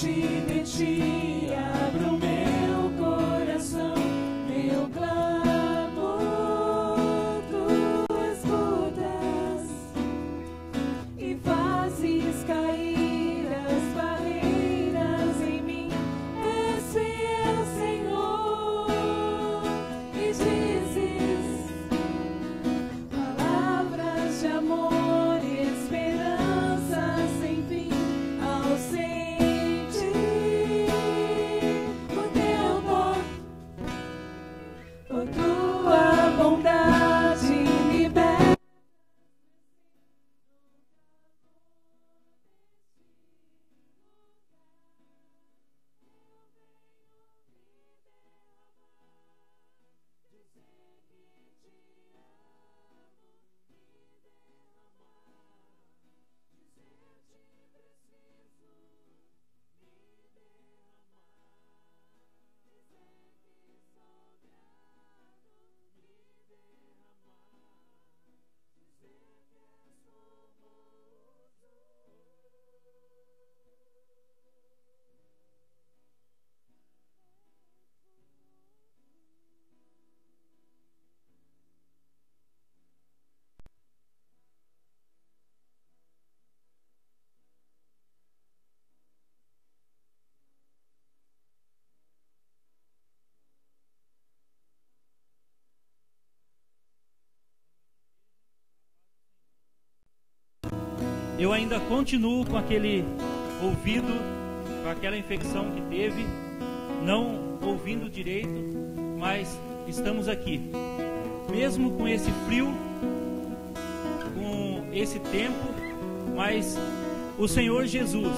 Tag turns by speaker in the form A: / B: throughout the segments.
A: de ti, abro meu coração, meu clamor tu escutas e fazes cair as barreiras em mim. És fiel, Senhor, e dizes palavras de amor e esperança sem fim ao sentir o teu dom, por tua bondade liberta.
B: Eu ainda continuo com aquele ouvido, com aquela infecção que teve, não ouvindo direito, mas estamos aqui. Mesmo com esse frio, com esse tempo, mas o Senhor Jesus,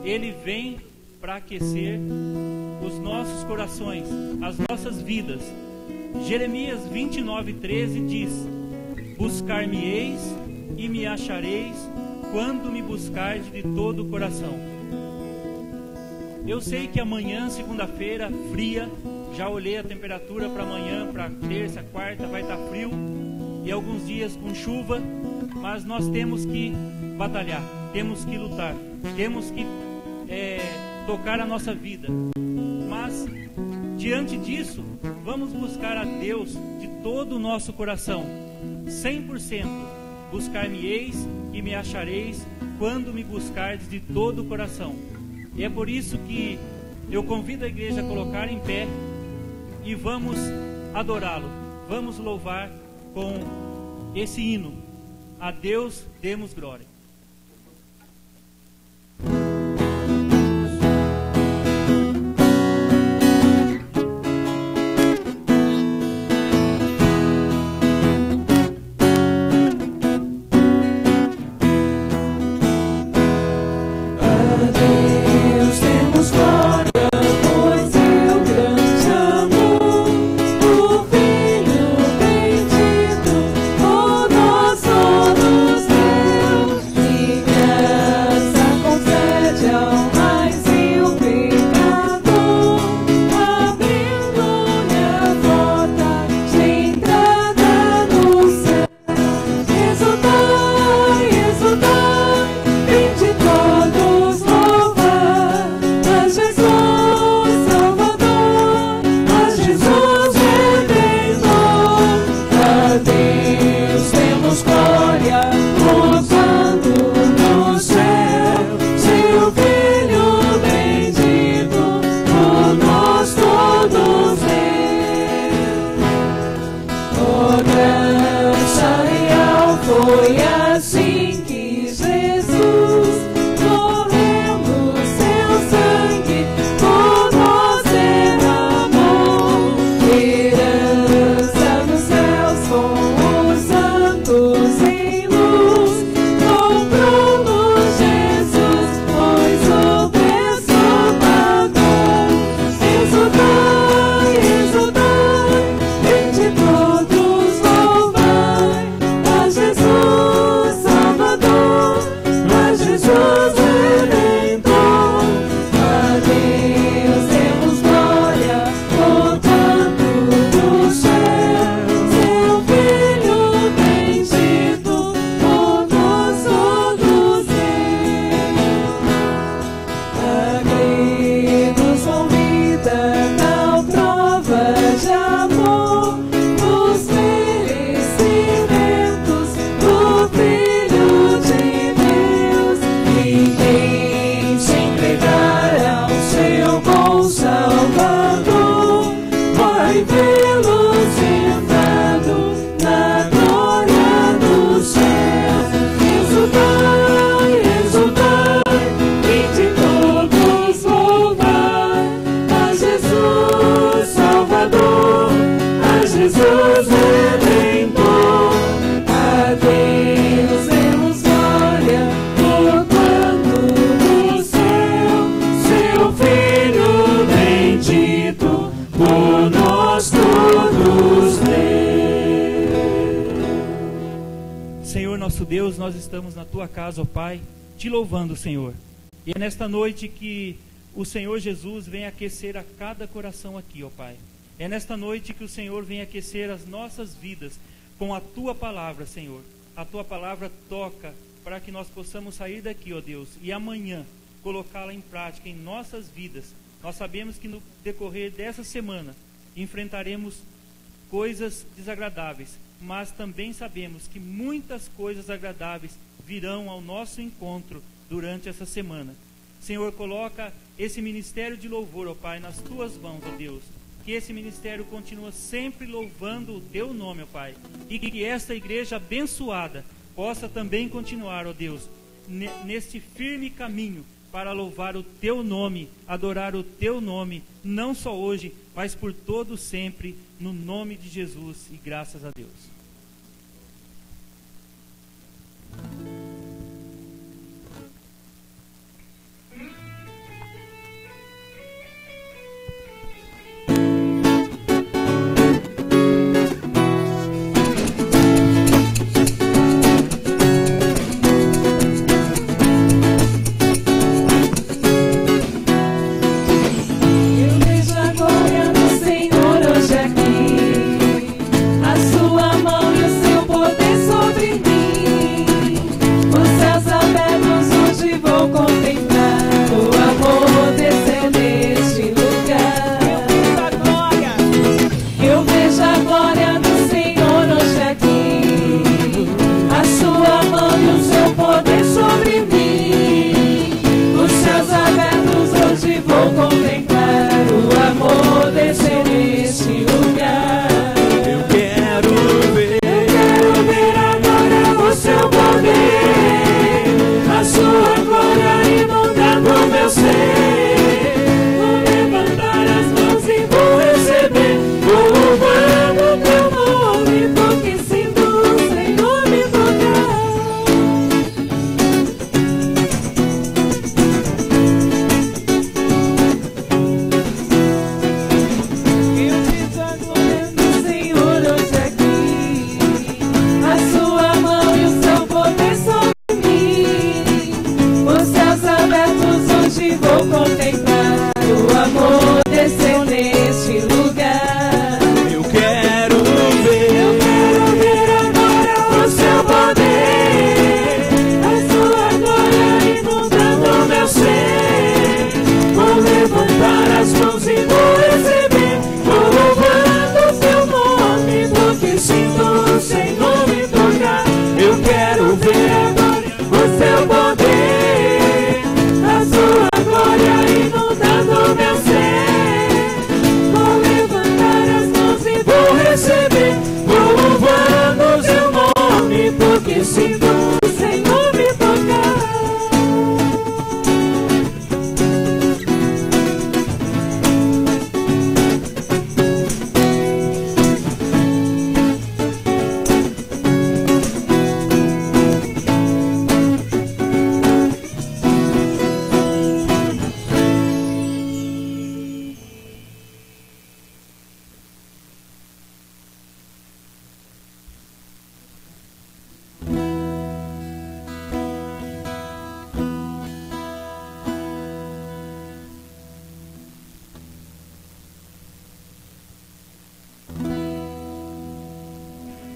B: Ele vem para aquecer os nossos corações, as nossas vidas. Jeremias 29:13 diz: buscar-me-eis e me achareis, quando me buscardes de todo o coração. Eu sei que amanhã, segunda-feira, fria, já olhei a temperatura para amanhã, para terça, quarta, vai estar frio, e alguns dias com chuva, mas nós temos que batalhar, temos que lutar, temos que tocar a nossa vida. Mas, diante disso, vamos buscar a Deus de todo o nosso coração, 100%. Buscar-me-eis e me achareis, quando me buscardes de todo o coração. E é por isso que eu convido a igreja a colocar em pé e vamos adorá-lo, vamos louvar com esse hino. A Deus demos glória.
A: Filho bendito, o nosso dos Deus.
B: Deus, nós estamos na tua casa, ó Pai, te louvando, Senhor. E é nesta noite que o Senhor Jesus vem aquecer a cada coração aqui, ó Pai. É nesta noite que o Senhor vem aquecer as nossas vidas com a tua palavra, Senhor. A tua palavra toca para que nós possamos sair daqui, ó Deus, e amanhã colocá-la em prática em nossas vidas. Nós sabemos que no decorrer dessa semana enfrentaremos coisas desagradáveis, mas também sabemos que muitas coisas agradáveis virão ao nosso encontro durante essa semana. Senhor, coloca esse ministério de louvor, ó Pai, nas tuas mãos, ó Deus. Que esse ministério continue sempre louvando o teu nome, ó Pai. E que esta igreja abençoada possa também continuar, ó Deus, neste firme caminho para louvar o teu nome, adorar o teu nome, não só hoje, mas por todo sempre, no nome de Jesus, e graças a Deus.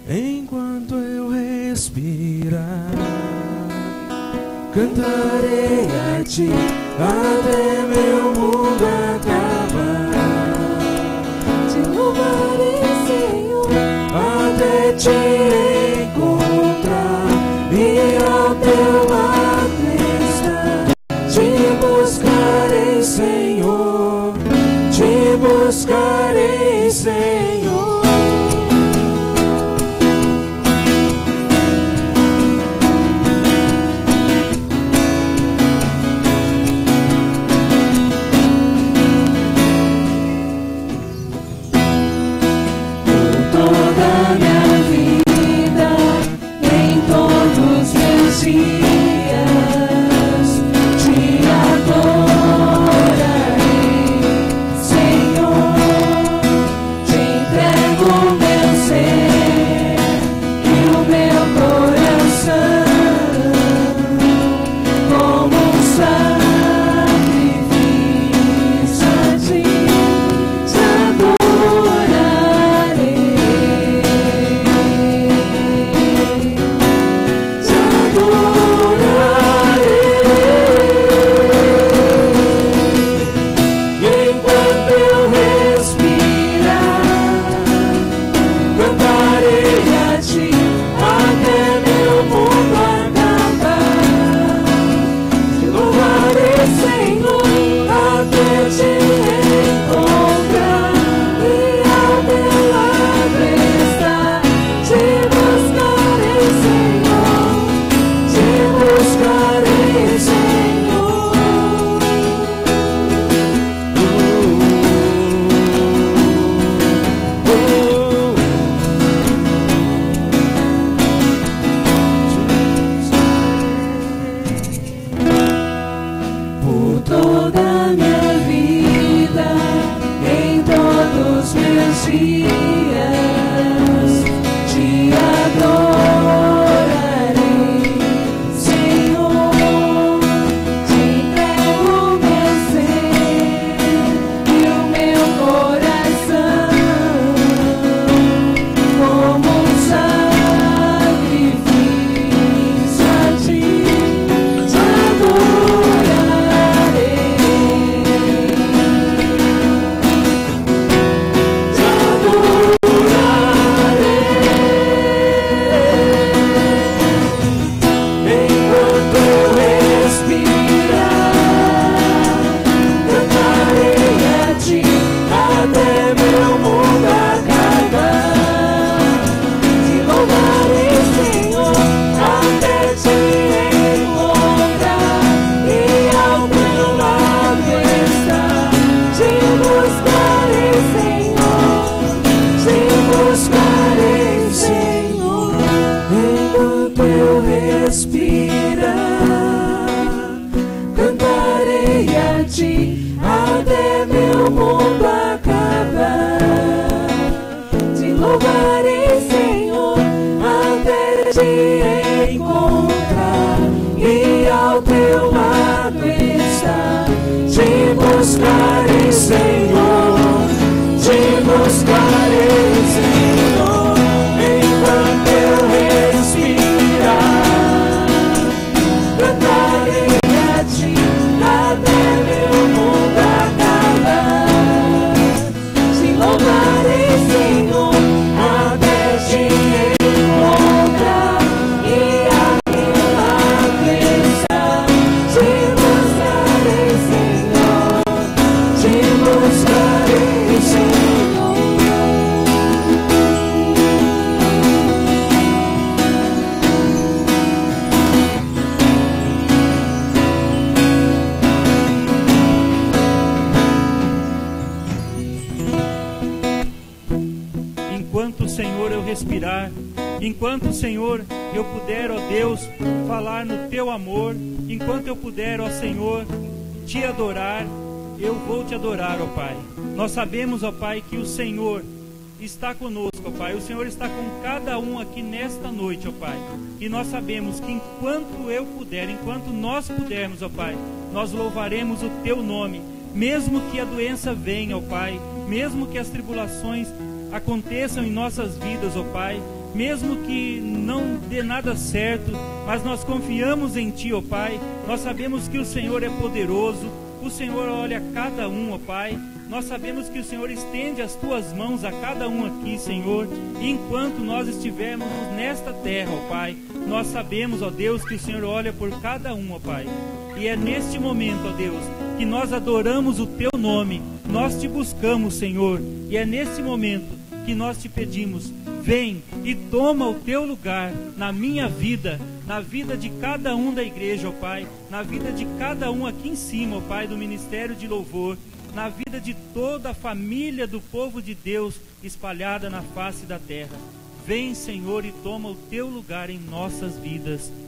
C: Enquanto eu respirar, cantarei a ti até meu mundo acabar.
A: Te louvarei, Senhor,
C: até te encontrar e ao teu lado estar. Te buscarei, Senhor, te buscarei, Senhor.
A: te adorarei, Senhor.
B: enquanto, Senhor, eu respirar, enquanto, Senhor, eu puder, ó Deus, falar no Teu amor, enquanto eu puder, ó Senhor, Te adorar, eu vou Te adorar, ó Pai. Nós sabemos, ó Pai, que o Senhor está conosco, ó Pai. O Senhor está com cada um aqui nesta noite, ó Pai. E nós sabemos que enquanto eu puder, enquanto nós pudermos, ó Pai, nós louvaremos o Teu nome, mesmo que a doença venha, ó Pai, mesmo que as tribulações aconteçam em nossas vidas, ó Pai, mesmo que não dê nada certo, mas nós confiamos em Ti, ó Pai. Nós sabemos que o Senhor é poderoso, o Senhor olha cada um, ó Pai. Nós sabemos que o Senhor estende as Tuas mãos a cada um aqui, Senhor. E enquanto nós estivermos nesta terra, ó Pai, nós sabemos, ó Deus, que o Senhor olha por cada um, ó Pai. E é neste momento, ó Deus, que nós adoramos o Teu nome, nós Te buscamos, Senhor. E é nesse momento que nós Te pedimos: vem e toma o Teu lugar na minha vida, na vida de cada um da igreja, ó Pai, na vida de cada um aqui em cima, ó Pai, do Ministério de Louvor, na vida de toda a família do povo de Deus espalhada na face da terra. Vem, Senhor, e toma o Teu lugar em nossas vidas.
A: Vem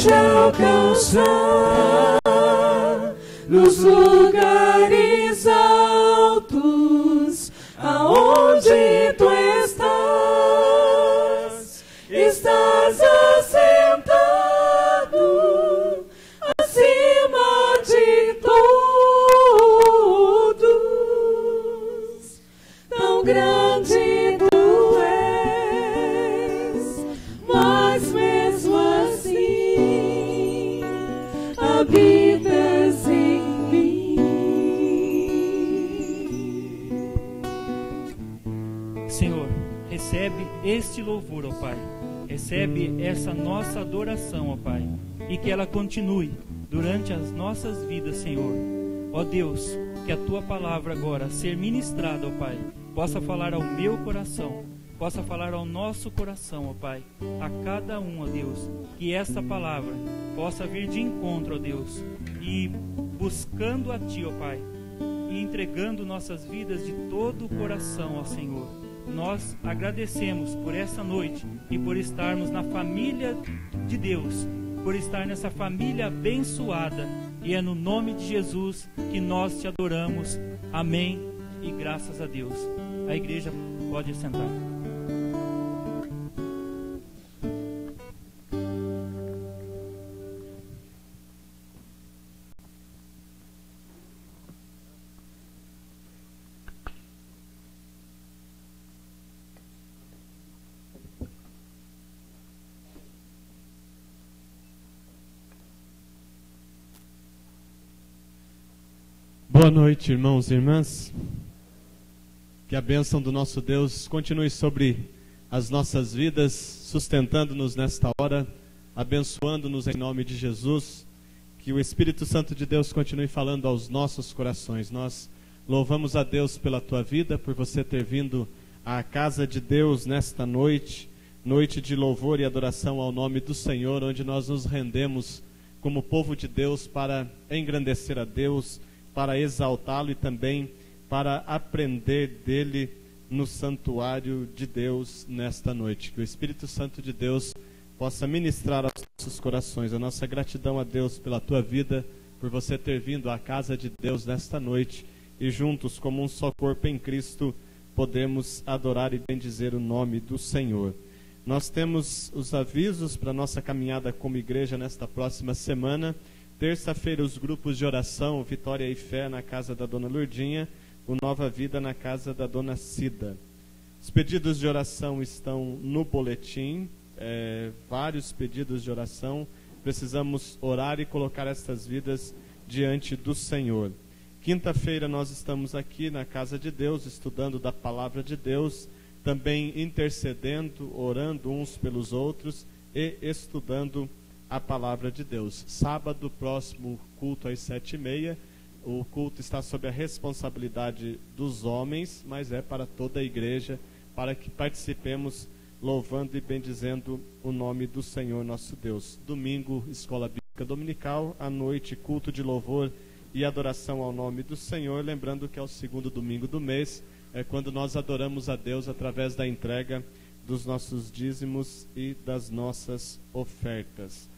C: te alcançar nos lugares altos, aonde tu estás assentado acima de todos. Tão grande tu és, mas mesmo assim habitas em mim.
B: Senhor, recebe este louvor, ó Pai. Recebe essa nossa adoração, ó Pai, e que ela continue durante as nossas vidas, Senhor. Ó Deus, que a Tua palavra agora, ser ministrada, ó Pai, possa falar ao meu coração, possa falar ao nosso coração, ó Pai, a cada um, ó Deus, que esta palavra possa vir de encontro, ó Deus, e buscando a Ti, ó Pai, e entregando nossas vidas de todo o coração, ó Senhor. Nós agradecemos por essa noite e por estarmos na família de Deus, por estar nessa família abençoada, e é no nome de Jesus que nós te adoramos. Amém e graças a Deus. A igreja pode sentar.
D: Boa noite, irmãos e irmãs. Que a bênção do nosso Deus continue sobre as nossas vidas, sustentando-nos nesta hora, abençoando-nos em nome de Jesus. Que o Espírito Santo de Deus continue falando aos nossos corações. Nós louvamos a Deus pela tua vida, por você ter vindo à casa de Deus nesta noite, noite de louvor e adoração ao nome do Senhor, onde nós nos rendemos como povo de Deus para engrandecer a Deus, para exaltá-lo e também para aprender dele no santuário de Deus nesta noite. Que o Espírito Santo de Deus possa ministrar aos nossos corações. A nossa gratidão a Deus pela tua vida, por você ter vindo à casa de Deus nesta noite, e juntos, como um só corpo em Cristo, podemos adorar e bendizer o nome do Senhor. Nós temos os avisos para a nossa caminhada como igreja nesta próxima semana. Terça-feira, os grupos de oração, Vitória e Fé na casa da Dona Lourdinha, o Nova Vida na casa da Dona Cida. Os pedidos de oração estão no boletim, vários pedidos de oração. Precisamos orar e colocar estas vidas diante do Senhor. Quinta-feira nós estamos aqui na casa de Deus, estudando da palavra de Deus, também intercedendo, orando uns pelos outros e estudando a palavra de Deus. Sábado próximo, culto às 7h30. O culto está sob a responsabilidade dos homens, mas é para toda a igreja, para que participemos louvando e bendizendo o nome do Senhor nosso Deus. Domingo, escola bíblica dominical. À noite, culto de louvor e adoração ao nome do Senhor. Lembrando que é o segundo domingo do mês, é quando nós adoramos a Deus através da entrega dos nossos dízimos e das nossas ofertas.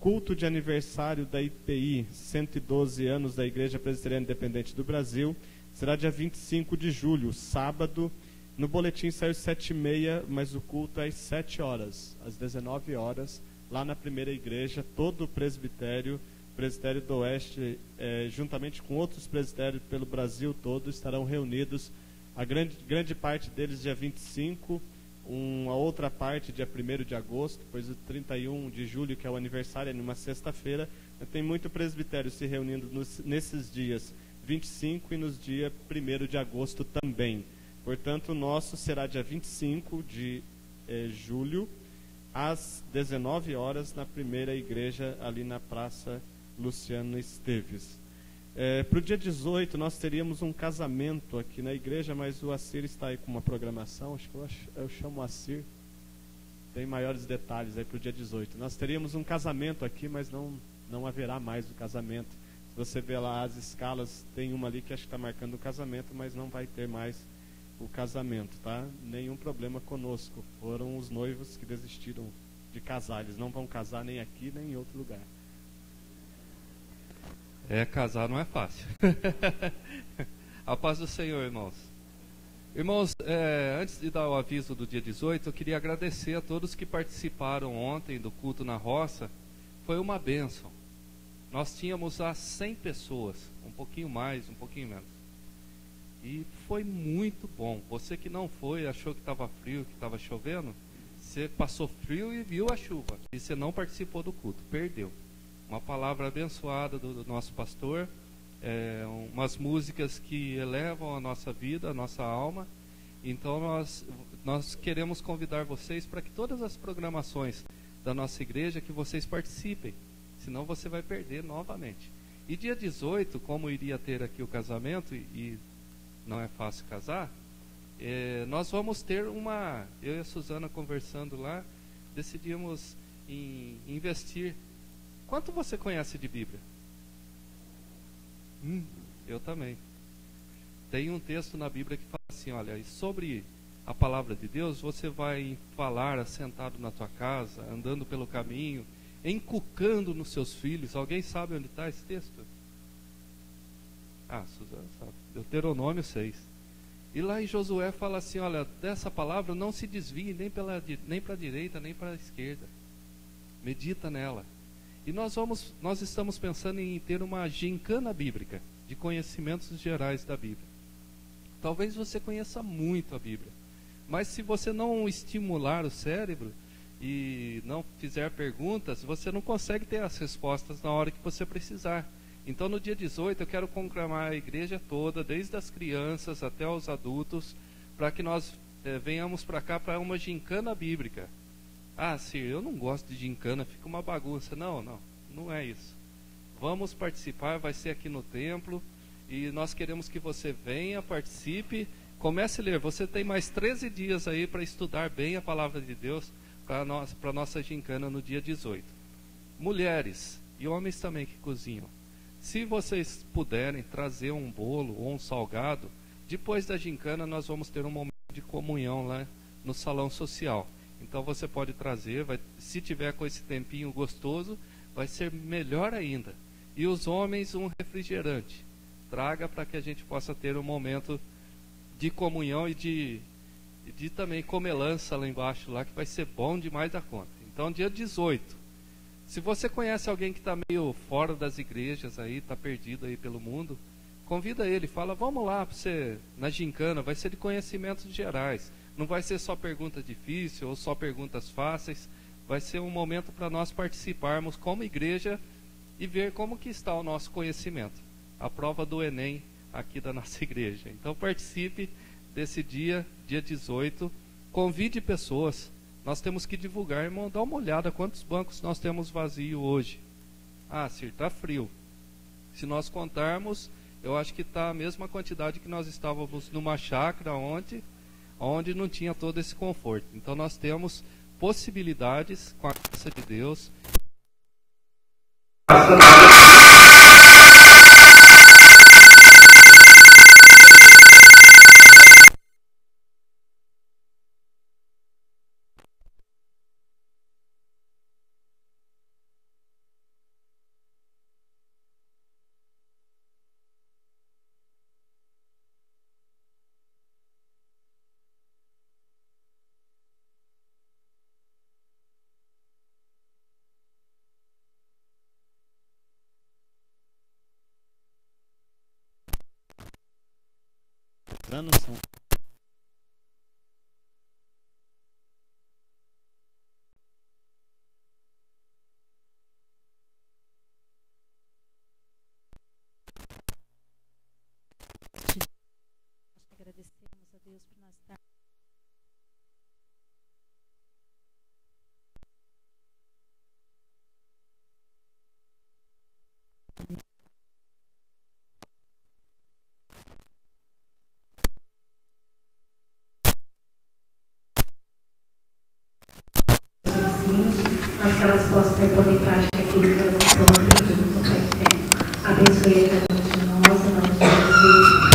D: Culto de aniversário da IPI, 112 anos da Igreja Presbiteriana Independente do Brasil, será dia 25 de julho, sábado. No boletim saiu 7h30, mas o culto é às 7 horas, às 19 horas, lá na primeira igreja. Todo o presbitério do Oeste, juntamente com outros presbitérios pelo Brasil todo, estarão reunidos. A grande parte deles dia 25, uma outra parte dia 1º de agosto, pois o 31 de julho, que é o aniversário, é numa sexta-feira. Tem muito presbitério se reunindo nesses dias 25 e nos dias 1º de agosto também. Portanto, o nosso será dia 25 de julho, às 19 horas, na primeira igreja, ali na Praça Luciano Esteves. Para o dia 18, nós teríamos um casamento aqui na igreja, mas o Assir está aí com uma programação, acho que eu chamo o Assir, tem maiores detalhes aí para o dia 18. Nós teríamos um casamento aqui, mas não haverá mais o casamento. Se você ver lá as escalas, tem uma ali que acho que está marcando o casamento, mas não vai ter mais o casamento, tá? Nenhum problema conosco, foram os noivos que desistiram de casar. Eles não vão casar nem aqui, nem em outro lugar.
E: Casar não é fácil. A paz do Senhor, irmãos. Irmãos, antes de dar o aviso do dia 18, eu queria agradecer a todos que participaram ontem do culto na roça. Foi uma bênção. Nós tínhamos 100 pessoas, um pouquinho mais, um pouquinho menos. E foi muito bom. Você que não foi, achou que estava frio, que estava chovendo, você passou frio e viu a chuva. E você não participou do culto, perdeu. Uma palavra abençoada do nosso pastor, umas músicas que elevam a nossa vida, a nossa alma. Então nós queremos convidar vocês para que todas as programações da nossa igreja, que vocês participem, senão você vai perder novamente. E dia 18, como iria ter aqui o casamento, e não é fácil casar, nós vamos ter eu e a Suzana conversando lá, decidimos em investir. Quanto você conhece de Bíblia? Eu também. Tem um texto na Bíblia que fala assim, olha, e sobre a palavra de Deus, você vai falar assentado na tua casa, andando pelo caminho, encucando nos seus filhos. Alguém sabe onde está esse texto? Suzana sabe. Deuteronômio 6. E lá em Josué fala assim, olha, dessa palavra não se desvie nem para a direita, nem para a esquerda. Medita nela. E nós estamos pensando em ter uma gincana bíblica, de conhecimentos gerais da Bíblia. Talvez você conheça muito a Bíblia, mas se você não estimular o cérebro e não fizer perguntas, você não consegue ter as respostas na hora que você precisar. Então no dia 18 eu quero conclamar a igreja toda, desde as crianças até os adultos, para que nós venhamos para cá para uma gincana bíblica. Cir, eu não gosto de gincana, fica uma bagunça. Não é isso. Vamos participar, vai ser aqui no templo, e nós queremos que você venha, participe, comece a ler. Você tem mais 13 dias aí para estudar bem a palavra de Deus para a nossa gincana no dia 18. Mulheres e homens também que cozinham, se vocês puderem trazer um bolo ou um salgado, depois da gincana nós vamos ter um momento de comunhão lá no salão social. Então você pode trazer, se tiver com esse tempinho gostoso, vai ser melhor ainda. E os homens, um refrigerante. Traga para que a gente possa ter um momento de comunhão e de também comelança lá embaixo, lá, que vai ser bom demais da conta. Então dia 18. Se você conhece alguém que está meio fora das igrejas aí, está perdido aí pelo mundo, convida ele, fala, vamos lá para você na gincana, vai ser de conhecimentos gerais. Não vai ser só pergunta difícil ou só perguntas fáceis. Vai ser um momento para nós participarmos como igreja e ver como que está o nosso conhecimento. A prova do Enem aqui da nossa igreja. Então participe desse dia 18. Convide pessoas. Nós temos que divulgar, irmão. Dá uma olhada quantos bancos nós temos vazio hoje. Cir, está frio. Se nós contarmos, eu acho que está a mesma quantidade que nós estávamos numa chácara ontem, onde não tinha todo esse conforto. Então nós temos possibilidades com a graça de Deus.
D: São
F: agradecemos a Deus por nós estar.
G: Mas que elas possam ter poder em prática aquilo que elas estão aprendindo com o tempo. Abençoe a cada um de nós, em nome de Jesus.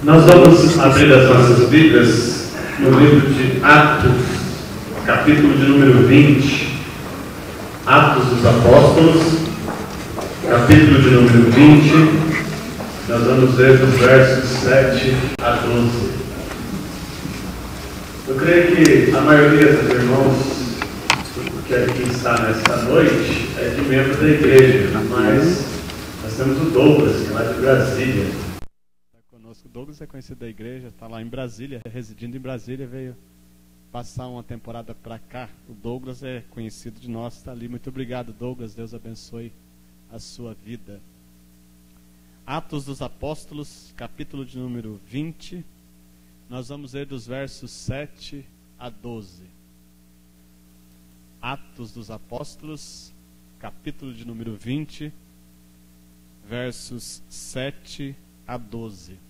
H: Nós vamos abrir as nossas Bíblias no livro de Atos, capítulo de número 20. Atos dos Apóstolos, capítulo de número 20. Nós vamos ver dos versos 7 a 12. Eu creio que a maioria dos irmãos que aqui está nesta noite é de membro da igreja, mas nós temos o Douglas, que é lá de Brasília.
D: O Douglas é conhecido da igreja, está lá em Brasília, residindo em Brasília, veio passar uma temporada para cá. O Douglas é conhecido de nós, está ali. Muito obrigado, Douglas, Deus abençoe a sua vida. Atos dos Apóstolos, capítulo de número 20, nós vamos ler dos versos 7 a 12. Atos dos Apóstolos, capítulo de número 20, versos 7 a 12.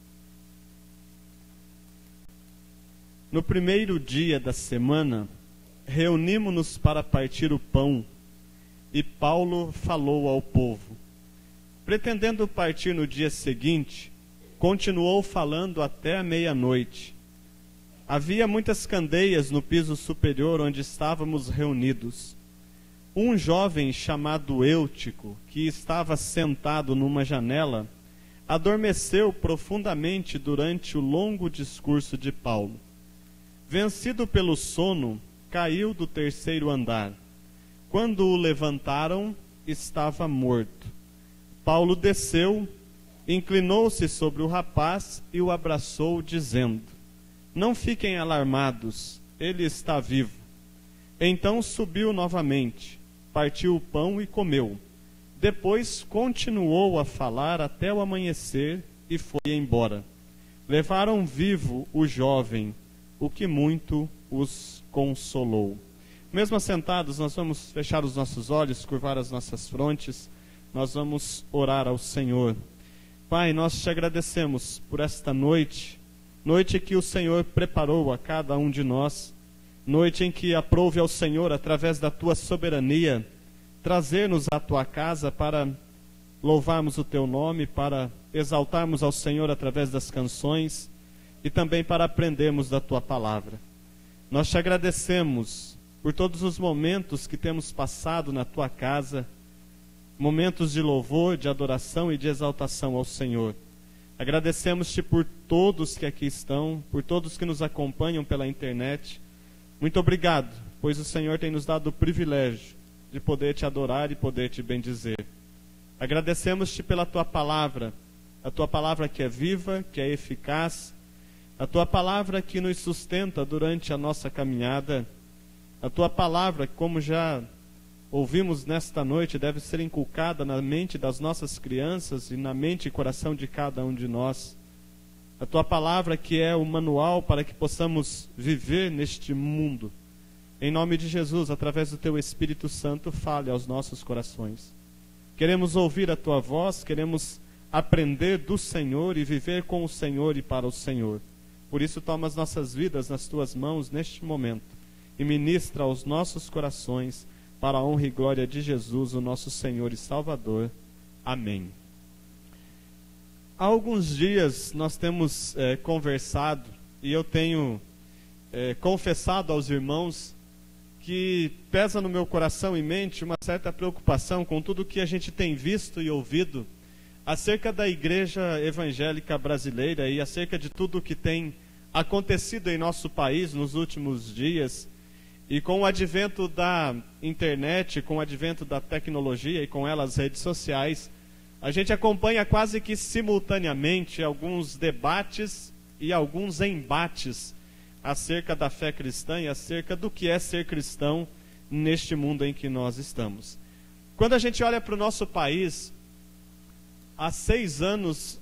D: No primeiro dia da semana, reunimos-nos para partir o pão, e Paulo falou ao povo. Pretendendo partir no dia seguinte, continuou falando até a meia-noite. Havia muitas candeias no piso superior onde estávamos reunidos. Um jovem chamado Eutico, que estava sentado numa janela, adormeceu profundamente durante o longo discurso de Paulo. Vencido pelo sono, caiu do terceiro andar. Quando o levantaram, estava morto. Paulo desceu, inclinou-se sobre o rapaz e o abraçou, dizendo: Não fiquem alarmados, ele está vivo. Então subiu novamente, partiu o pão e comeu. Depois continuou a falar até o amanhecer e foi embora. Levaram vivo o jovem, o que muito os consolou. Mesmo assentados, nós vamos fechar os nossos olhos, curvar as nossas frontes, nós vamos orar ao Senhor. Pai, nós te agradecemos por esta noite, noite que o Senhor preparou a cada um de nós, noite em que aprouve ao Senhor, através da tua soberania, trazer-nos à tua casa para louvarmos o teu nome, para exaltarmos ao Senhor através das canções, e também para aprendermos da tua palavra. Nós te agradecemos por todos os momentos que temos passado na tua casa, momentos de louvor, de adoração e de exaltação ao Senhor. Agradecemos-te por todos que aqui estão, por todos que nos acompanham pela internet. Muito obrigado, pois o Senhor tem nos dado o privilégio de poder te adorar e poder te bendizer. Agradecemos-te pela tua palavra, a tua palavra que é viva, que é eficaz, a tua palavra que nos sustenta durante a nossa caminhada, a tua palavra, como já ouvimos nesta noite, deve ser inculcada na mente das nossas crianças e na mente e coração de cada um de nós. A tua palavra que é o manual para que possamos viver neste mundo. Em nome de Jesus, através do teu Espírito Santo, fale aos nossos corações. Queremos ouvir a tua voz, queremos aprender do Senhor e viver com o Senhor e para o Senhor. Por isso, toma as nossas vidas nas tuas mãos neste momento e ministra aos nossos corações para a honra e glória de Jesus, o nosso Senhor e Salvador. Amém. Há alguns dias nós temos conversado e eu tenho confessado aos irmãos que pesa no meu coração e mente uma certa preocupação com tudo que a gente tem visto e ouvido acerca da igreja evangélica brasileira e acerca de tudo que tem acontecido em nosso país nos últimos dias. E com o advento da internet, com o advento da tecnologia e com ela as redes sociais, a gente acompanha quase que simultaneamente alguns debates e alguns embates acerca da fé cristã e acerca do que é ser cristão neste mundo em que nós estamos. Quando a gente olha para o nosso país, há 6 anos,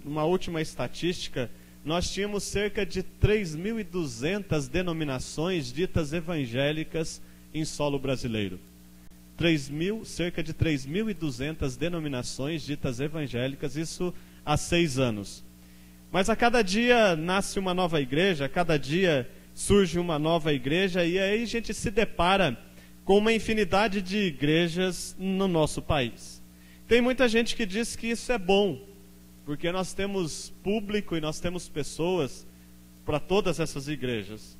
D: uma última estatística, nós tínhamos cerca de 3.200 denominações ditas evangélicas em solo brasileiro. Cerca de 3.200 denominações ditas evangélicas, isso há 6 anos. Mas a cada dia nasce uma nova igreja, a cada dia surge uma nova igreja, e aí a gente se depara com uma infinidade de igrejas no nosso país. Tem muita gente que diz que isso é bom, porque nós temos público e nós temos pessoas para todas essas igrejas.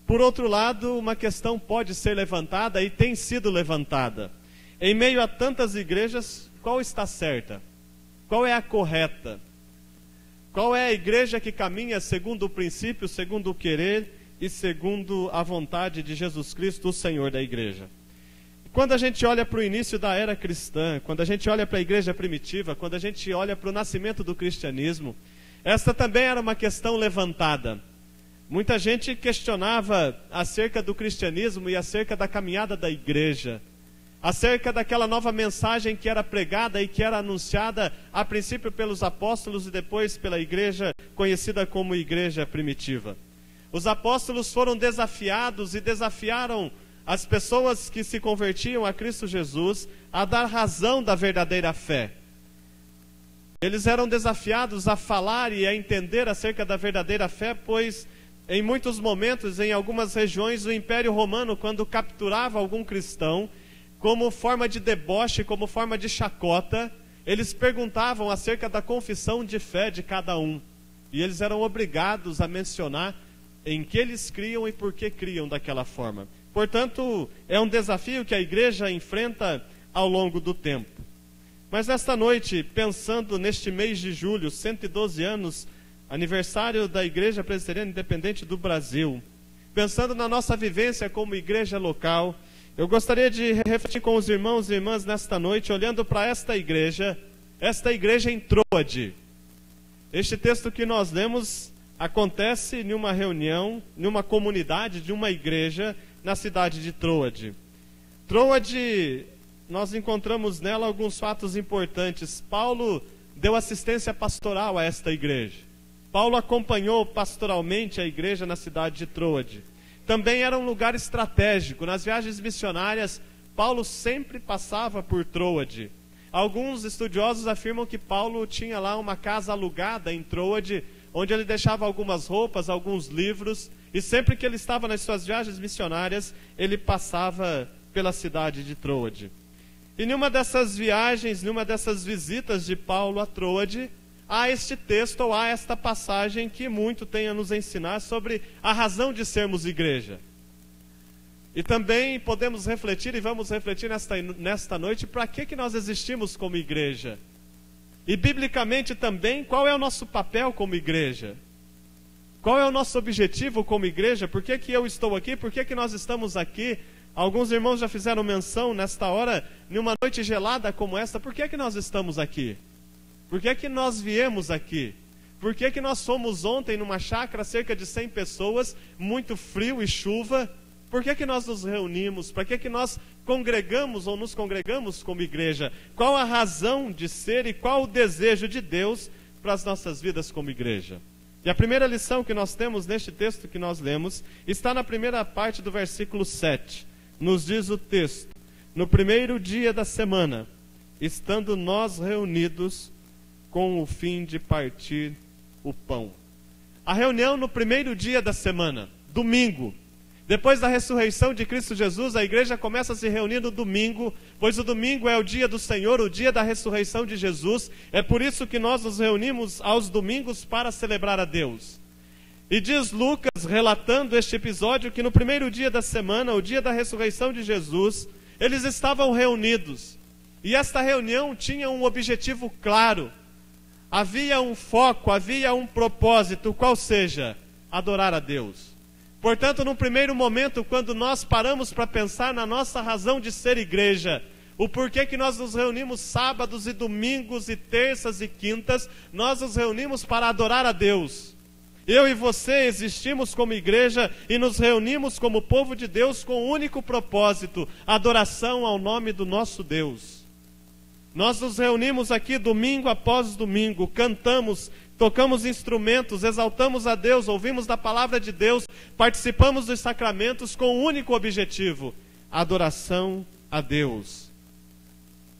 D: Por outro lado, uma questão pode ser levantada e tem sido levantada. Em meio a tantas igrejas, qual está certa? Qual é a correta? Qual é a igreja que caminha segundo o princípio, segundo o querer e segundo a vontade de Jesus Cristo, o Senhor da igreja? Quando a gente olha para o início da era cristã, quando a gente olha para a igreja primitiva, quando a gente olha para o nascimento do cristianismo, esta também era uma questão levantada. Muita gente questionava acerca do cristianismo e acerca da caminhada da igreja, acerca daquela nova mensagem que era pregada e que era anunciada a princípio pelos apóstolos e depois pela igreja conhecida como igreja primitiva. Os apóstolos foram desafiados e desafiaram as pessoas que se convertiam a Cristo Jesus a dar razão da verdadeira fé. Eles eram desafiados a falar e a entender acerca da verdadeira fé, pois em muitos momentos, em algumas regiões, o Império Romano, quando capturava algum cristão, como forma de deboche, como forma de chacota, eles perguntavam acerca da confissão de fé de cada um. E eles eram obrigados a mencionar em que eles criam e por que criam daquela forma. Portanto, é um desafio que a igreja enfrenta ao longo do tempo. Mas nesta noite, pensando neste mês de julho, 112 anos, aniversário da Igreja Presbiteriana Independente do Brasil, pensando na nossa vivência como igreja local, eu gostaria de refletir com os irmãos e irmãs nesta noite, olhando para esta igreja em Troade. Este texto que nós lemos acontece em uma reunião, numa comunidade de uma igreja na cidade de Troade. Troade, nós encontramos nela alguns fatos importantes. Paulo deu assistência pastoral a esta igreja. Paulo acompanhou pastoralmente a igreja na cidade de Troade. Também era um lugar estratégico. Nas viagens missionárias, Paulo sempre passava por Troade. Alguns estudiosos afirmam que Paulo tinha lá uma casa alugada em Troade, onde ele deixava algumas roupas, alguns livros, e sempre que ele estava nas suas viagens missionárias, ele passava pela cidade de Troade. E numa dessas viagens, numa dessas visitas de Paulo a Troade, há este texto, ou há esta passagem que muito tem a nos ensinar sobre a razão de sermos igreja. E também podemos refletir, e vamos refletir nesta noite, para que nós existimos como igreja. E biblicamente também, qual é o nosso papel como igreja? Qual é o nosso objetivo como igreja? Por que eu estou aqui? Por que nós estamos aqui? Alguns irmãos já fizeram menção nesta hora, numa noite gelada como esta, por que nós estamos aqui? Por que nós viemos aqui? Por que nós fomos ontem numa chácara, cerca de 100 pessoas, muito frio e chuva? Por que nós nos reunimos? Para que nós congregamos ou nos congregamos como igreja? Qual a razão de ser e qual o desejo de Deus para as nossas vidas como igreja? E a primeira lição que nós temos neste texto que nós lemos está na primeira parte do versículo 7. Nos diz o texto: no primeiro dia da semana, estando nós reunidos com o fim de partir o pão. A reunião no primeiro dia da semana, domingo. Depois da ressurreição de Cristo Jesus, a igreja começa a se reunir no domingo, pois o domingo é o dia do Senhor, o dia da ressurreição de Jesus. É por isso que nós nos reunimos aos domingos para celebrar a Deus. E diz Lucas, relatando este episódio, que no primeiro dia da semana, o dia da ressurreição de Jesus, eles estavam reunidos. E esta reunião tinha um objetivo claro. Havia um foco, havia um propósito, qual seja, adorar a Deus. Portanto, no primeiro momento, quando nós paramos para pensar na nossa razão de ser igreja, o porquê que nós nos reunimos sábados e domingos e terças e quintas, nós nos reunimos para adorar a Deus. Eu e você existimos como igreja e nos reunimos como povo de Deus com o único propósito, adoração ao nome do nosso Deus. Nós nos reunimos aqui domingo após domingo, cantamos, tocamos instrumentos, exaltamos a Deus, ouvimos da palavra de Deus, participamos dos sacramentos com o único objetivo, adoração a Deus.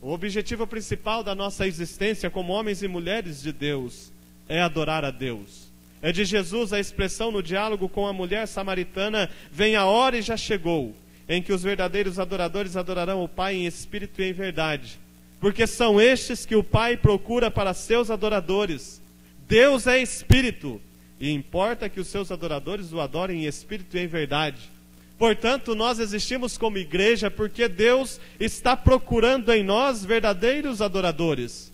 D: O objetivo principal da nossa existência como homens e mulheres de Deus é adorar a Deus. É de Jesus a expressão no diálogo com a mulher samaritana: vem a hora e já chegou, em que os verdadeiros adoradores adorarão o Pai em espírito e em verdade, porque são estes que o Pai procura para seus adoradores. Deus é espírito, e importa que os seus adoradores o adorem em espírito e em verdade. Portanto, nós existimos como igreja porque Deus está procurando em nós verdadeiros adoradores.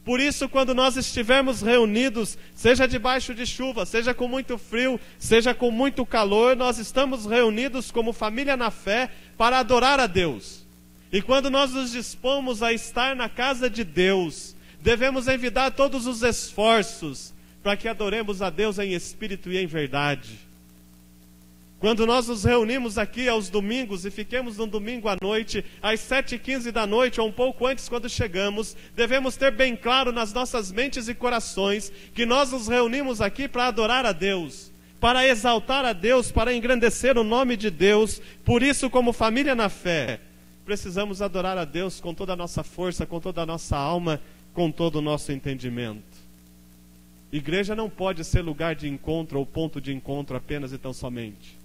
D: Por isso, quando nós estivermos reunidos, seja debaixo de chuva, seja com muito frio, seja com muito calor, nós estamos reunidos como família na fé para adorar a Deus. E quando nós nos dispomos a estar na casa de Deus, devemos envidar todos os esforços para que adoremos a Deus em espírito e em verdade. Quando nós nos reunimos aqui aos domingos e fiquemos no domingo à noite, às 7h15 da noite ou um pouco antes quando chegamos, devemos ter bem claro nas nossas mentes e corações que nós nos reunimos aqui para adorar a Deus, para exaltar a Deus, para engrandecer o nome de Deus. Por isso, como família na fé, precisamos adorar a Deus com toda a nossa força, com toda a nossa alma, com todo o nosso entendimento. Igreja não pode ser lugar de encontro ou ponto de encontro apenas e tão somente.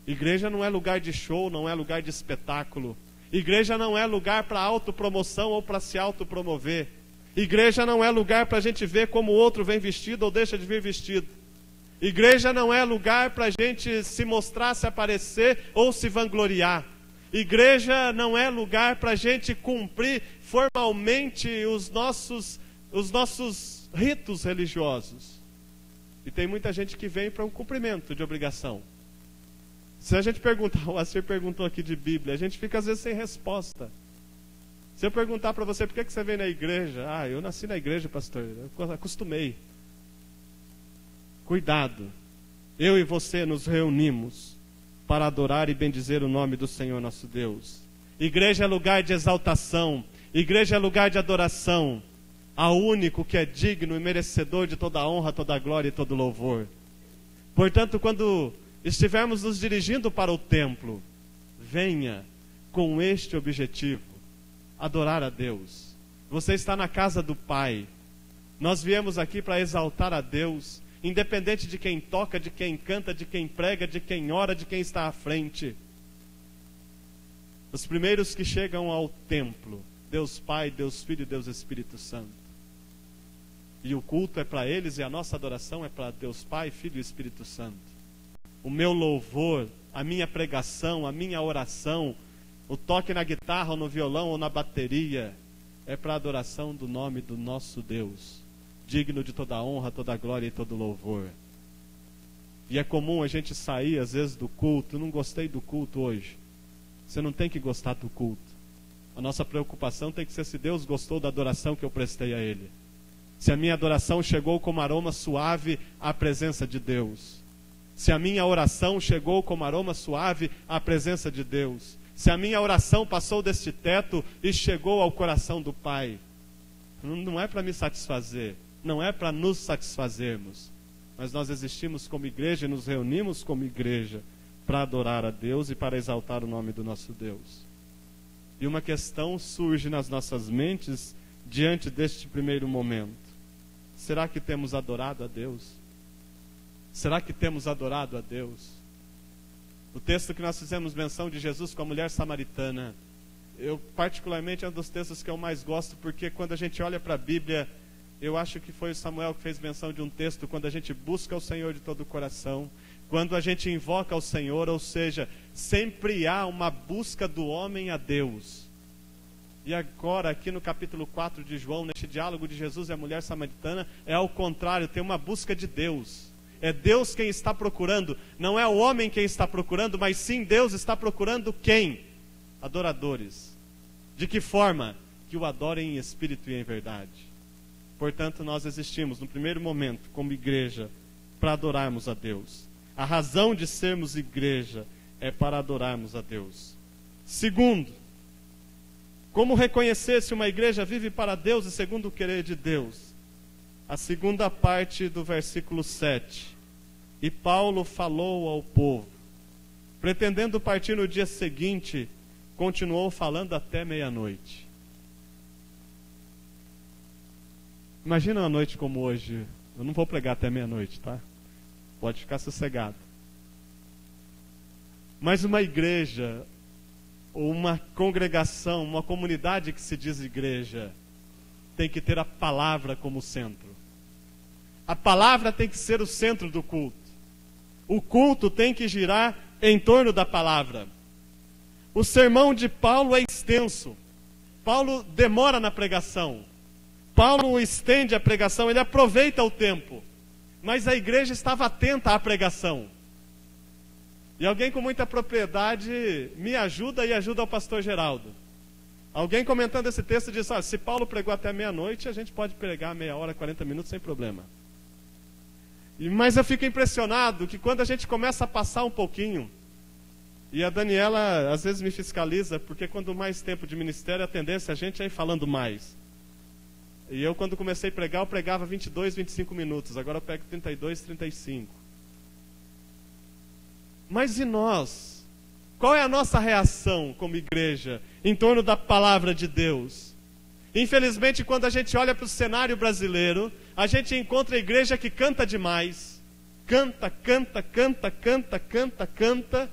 D: Igreja não é lugar de show, não é lugar de espetáculo. Igreja não é lugar para autopromoção ou para se autopromover. Igreja não é lugar para a gente ver como o outro vem vestido ou deixa de vir vestido. Igreja não é lugar para a gente se mostrar, se aparecer ou se vangloriar. Igreja não é lugar para a gente cumprir formalmente os nossos ritos religiosos. E tem muita gente que vem para um cumprimento de obrigação. Se a gente perguntar, o Assir perguntou aqui de Bíblia, a gente fica às vezes sem resposta. Se eu perguntar para você, por que você vem na igreja? Ah, eu nasci na igreja, pastor, eu acostumei. Cuidado, eu e você nos reunimos para adorar e bendizer o nome do Senhor nosso Deus. Igreja é lugar de exaltação, igreja é lugar de adoração ao único que é digno e merecedor de toda a honra, toda a glória e todo o louvor. Portanto, quando estivermos nos dirigindo para o templo, venha com este objetivo: adorar a Deus. Você está na casa do Pai. Nós viemos aqui para exaltar a Deus, independente de quem toca, de quem canta, de quem prega, de quem ora, de quem está à frente. Os primeiros que chegam ao templo, Deus Pai, Deus Filho e Deus Espírito Santo. E o culto é para eles e a nossa adoração é para Deus Pai, Filho e Espírito Santo. O meu louvor, a minha pregação, a minha oração, o toque na guitarra ou no violão ou na bateria, é para a adoração do nome do nosso Deus, digno de toda a honra, toda a glória e todo o louvor. E é comum a gente sair às vezes do culto: não gostei do culto hoje. Você não tem que gostar do culto. A nossa preocupação tem que ser se Deus gostou da adoração que eu prestei a Ele. Se a minha adoração chegou como aroma suave à presença de Deus. Se a minha oração chegou como aroma suave à presença de Deus. Se a minha oração passou deste teto e chegou ao coração do Pai. Não é para me satisfazer, não é para nos satisfazermos, mas nós existimos como igreja e nos reunimos como igreja para adorar a Deus e para exaltar o nome do nosso Deus. E uma questão surge nas nossas mentes diante deste primeiro momento: será que temos adorado a Deus? Será que temos adorado a Deus? O texto que nós fizemos menção de Jesus com a mulher samaritana, eu particularmente é um dos textos que eu mais gosto, porque quando a gente olha para a Bíblia, eu acho que foi o Samuel que fez menção de um texto: quando a gente busca o Senhor de todo o coração, quando a gente invoca o Senhor, ou seja, sempre há uma busca do homem a Deus. E agora, aqui no capítulo 4 de João, neste diálogo de Jesus e a mulher samaritana, é ao contrário, tem uma busca de Deus. É Deus quem está procurando, não é o homem quem está procurando, mas sim Deus está procurando quem? Adoradores. De que forma? Que o adorem em espírito e em verdade. Portanto, nós existimos no primeiro momento como igreja para adorarmos a Deus. A razão de sermos igreja é para adorarmos a Deus. Segundo, como reconhecer se uma igreja vive para Deus e segundo o querer de Deus? A segunda parte do versículo 7. E Paulo falou ao povo. Pretendendo partir no dia seguinte, continuou falando até meia-noite. Imagina uma noite como hoje. Eu não vou pregar até meia-noite, tá? Pode ficar sossegado. Mas uma igreja uma congregação, uma comunidade que se diz igreja, tem que ter a palavra como centro. A palavra tem que ser o centro do culto. O culto tem que girar em torno da palavra. O sermão de Paulo é extenso. Paulo demora na pregação. Paulo estende a pregação, ele aproveita o tempo. Mas a igreja estava atenta à pregação. E alguém com muita propriedade me ajuda e ajuda o pastor Geraldo. Alguém comentando esse texto disse, se Paulo pregou até meia-noite, a gente pode pregar meia hora, 40 minutos sem problema. Mas eu fico impressionado que quando a gente começa a passar um pouquinho, e a Daniela às vezes me fiscaliza, porque quando mais tempo de ministério, a tendência é a gente ir falando mais. E eu quando comecei a pregar, eu pregava 22, 25 minutos, agora eu pego 32, 35. Mas e nós? Qual é a nossa reação como igreja em torno da palavra de Deus? Infelizmente, quando a gente olha para o cenário brasileiro, a gente encontra a igreja que canta demais. Canta, canta, canta, canta, canta, canta.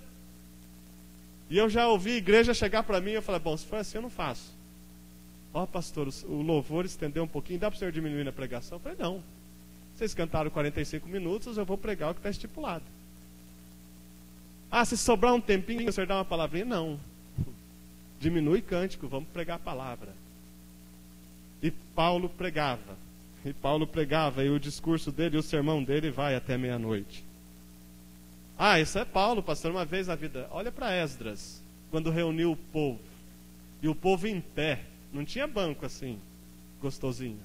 D: E eu já ouvi a igreja chegar para mim e eu falei, bom, se for assim eu não faço. Ó, pastor, o louvor estendeu um pouquinho, dá para o senhor diminuir na pregação? Eu falei, não. Vocês cantaram 45 minutos, eu vou pregar o que está estipulado. Se sobrar um tempinho, o senhor dá uma palavrinha? Não. Diminui cântico, vamos pregar a palavra. E Paulo pregava. E o discurso dele, o sermão dele vai até meia-noite. Isso é Paulo, pastor, uma vez na vida. Olha para Esdras, quando reuniu o povo. E o povo em pé. Não tinha banco assim, gostosinho.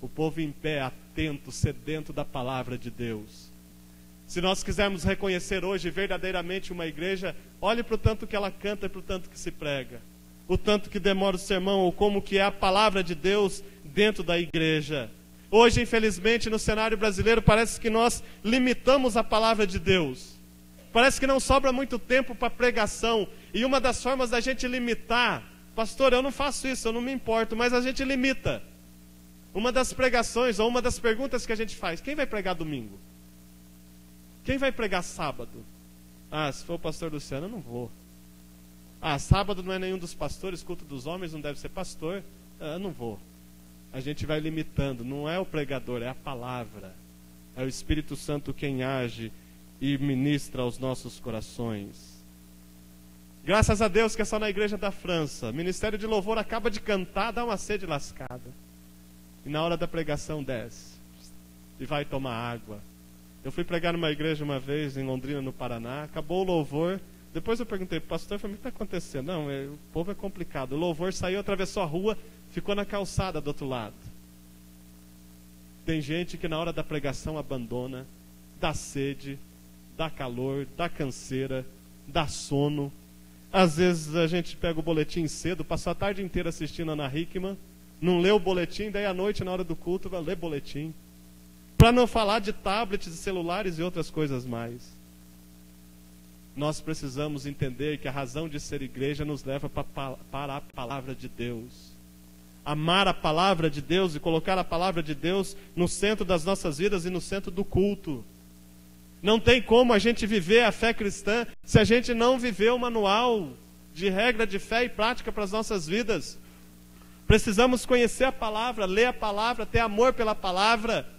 D: O povo em pé, atento, sedento da palavra de Deus. Se nós quisermos reconhecer hoje verdadeiramente uma igreja, olhe para o tanto que ela canta e para o tanto que se prega. O tanto que demora o sermão, ou como que é a palavra de Deus dentro da igreja. Hoje, infelizmente, no cenário brasileiro, parece que nós limitamos a palavra de Deus. Parece que não sobra muito tempo para pregação. E uma das formas da gente limitar, pastor, eu não faço isso, eu não me importo, mas a gente limita. Uma das pregações, ou uma das perguntas que a gente faz, quem vai pregar domingo? Quem vai pregar sábado? Se for o pastor Luciano, eu não vou. Sábado não é nenhum dos pastores, culto dos homens, não deve ser pastor, eu não vou. A gente vai limitando, não é o pregador, é a palavra. É o Espírito Santo quem age e ministra aos nossos corações. Graças a Deus que é só na igreja da França. O Ministério de Louvor acaba de cantar, dá uma sede lascada. E na hora da pregação desce. E vai tomar água. Eu fui pregar numa igreja uma vez em Londrina, no Paraná. Acabou o louvor. Depois eu perguntei para o pastor, falei, o que está acontecendo? Não, o povo é complicado. O louvor saiu, atravessou a rua, ficou na calçada do outro lado. Tem gente que na hora da pregação abandona, dá sede, dá calor, dá canseira, dá sono. Às vezes a gente pega o boletim cedo, passou a tarde inteira assistindo a Ana Hickman, não lê o boletim, daí à noite, na hora do culto, vai ler boletim. Para não falar de tablets, celulares e outras coisas mais. Nós precisamos entender que a razão de ser igreja nos leva para a palavra de Deus. Amar a palavra de Deus e colocar a palavra de Deus no centro das nossas vidas e no centro do culto. Não tem como a gente viver a fé cristã se a gente não viver o manual de regra de fé e prática para as nossas vidas. Precisamos conhecer a palavra, ler a palavra, ter amor pela palavra.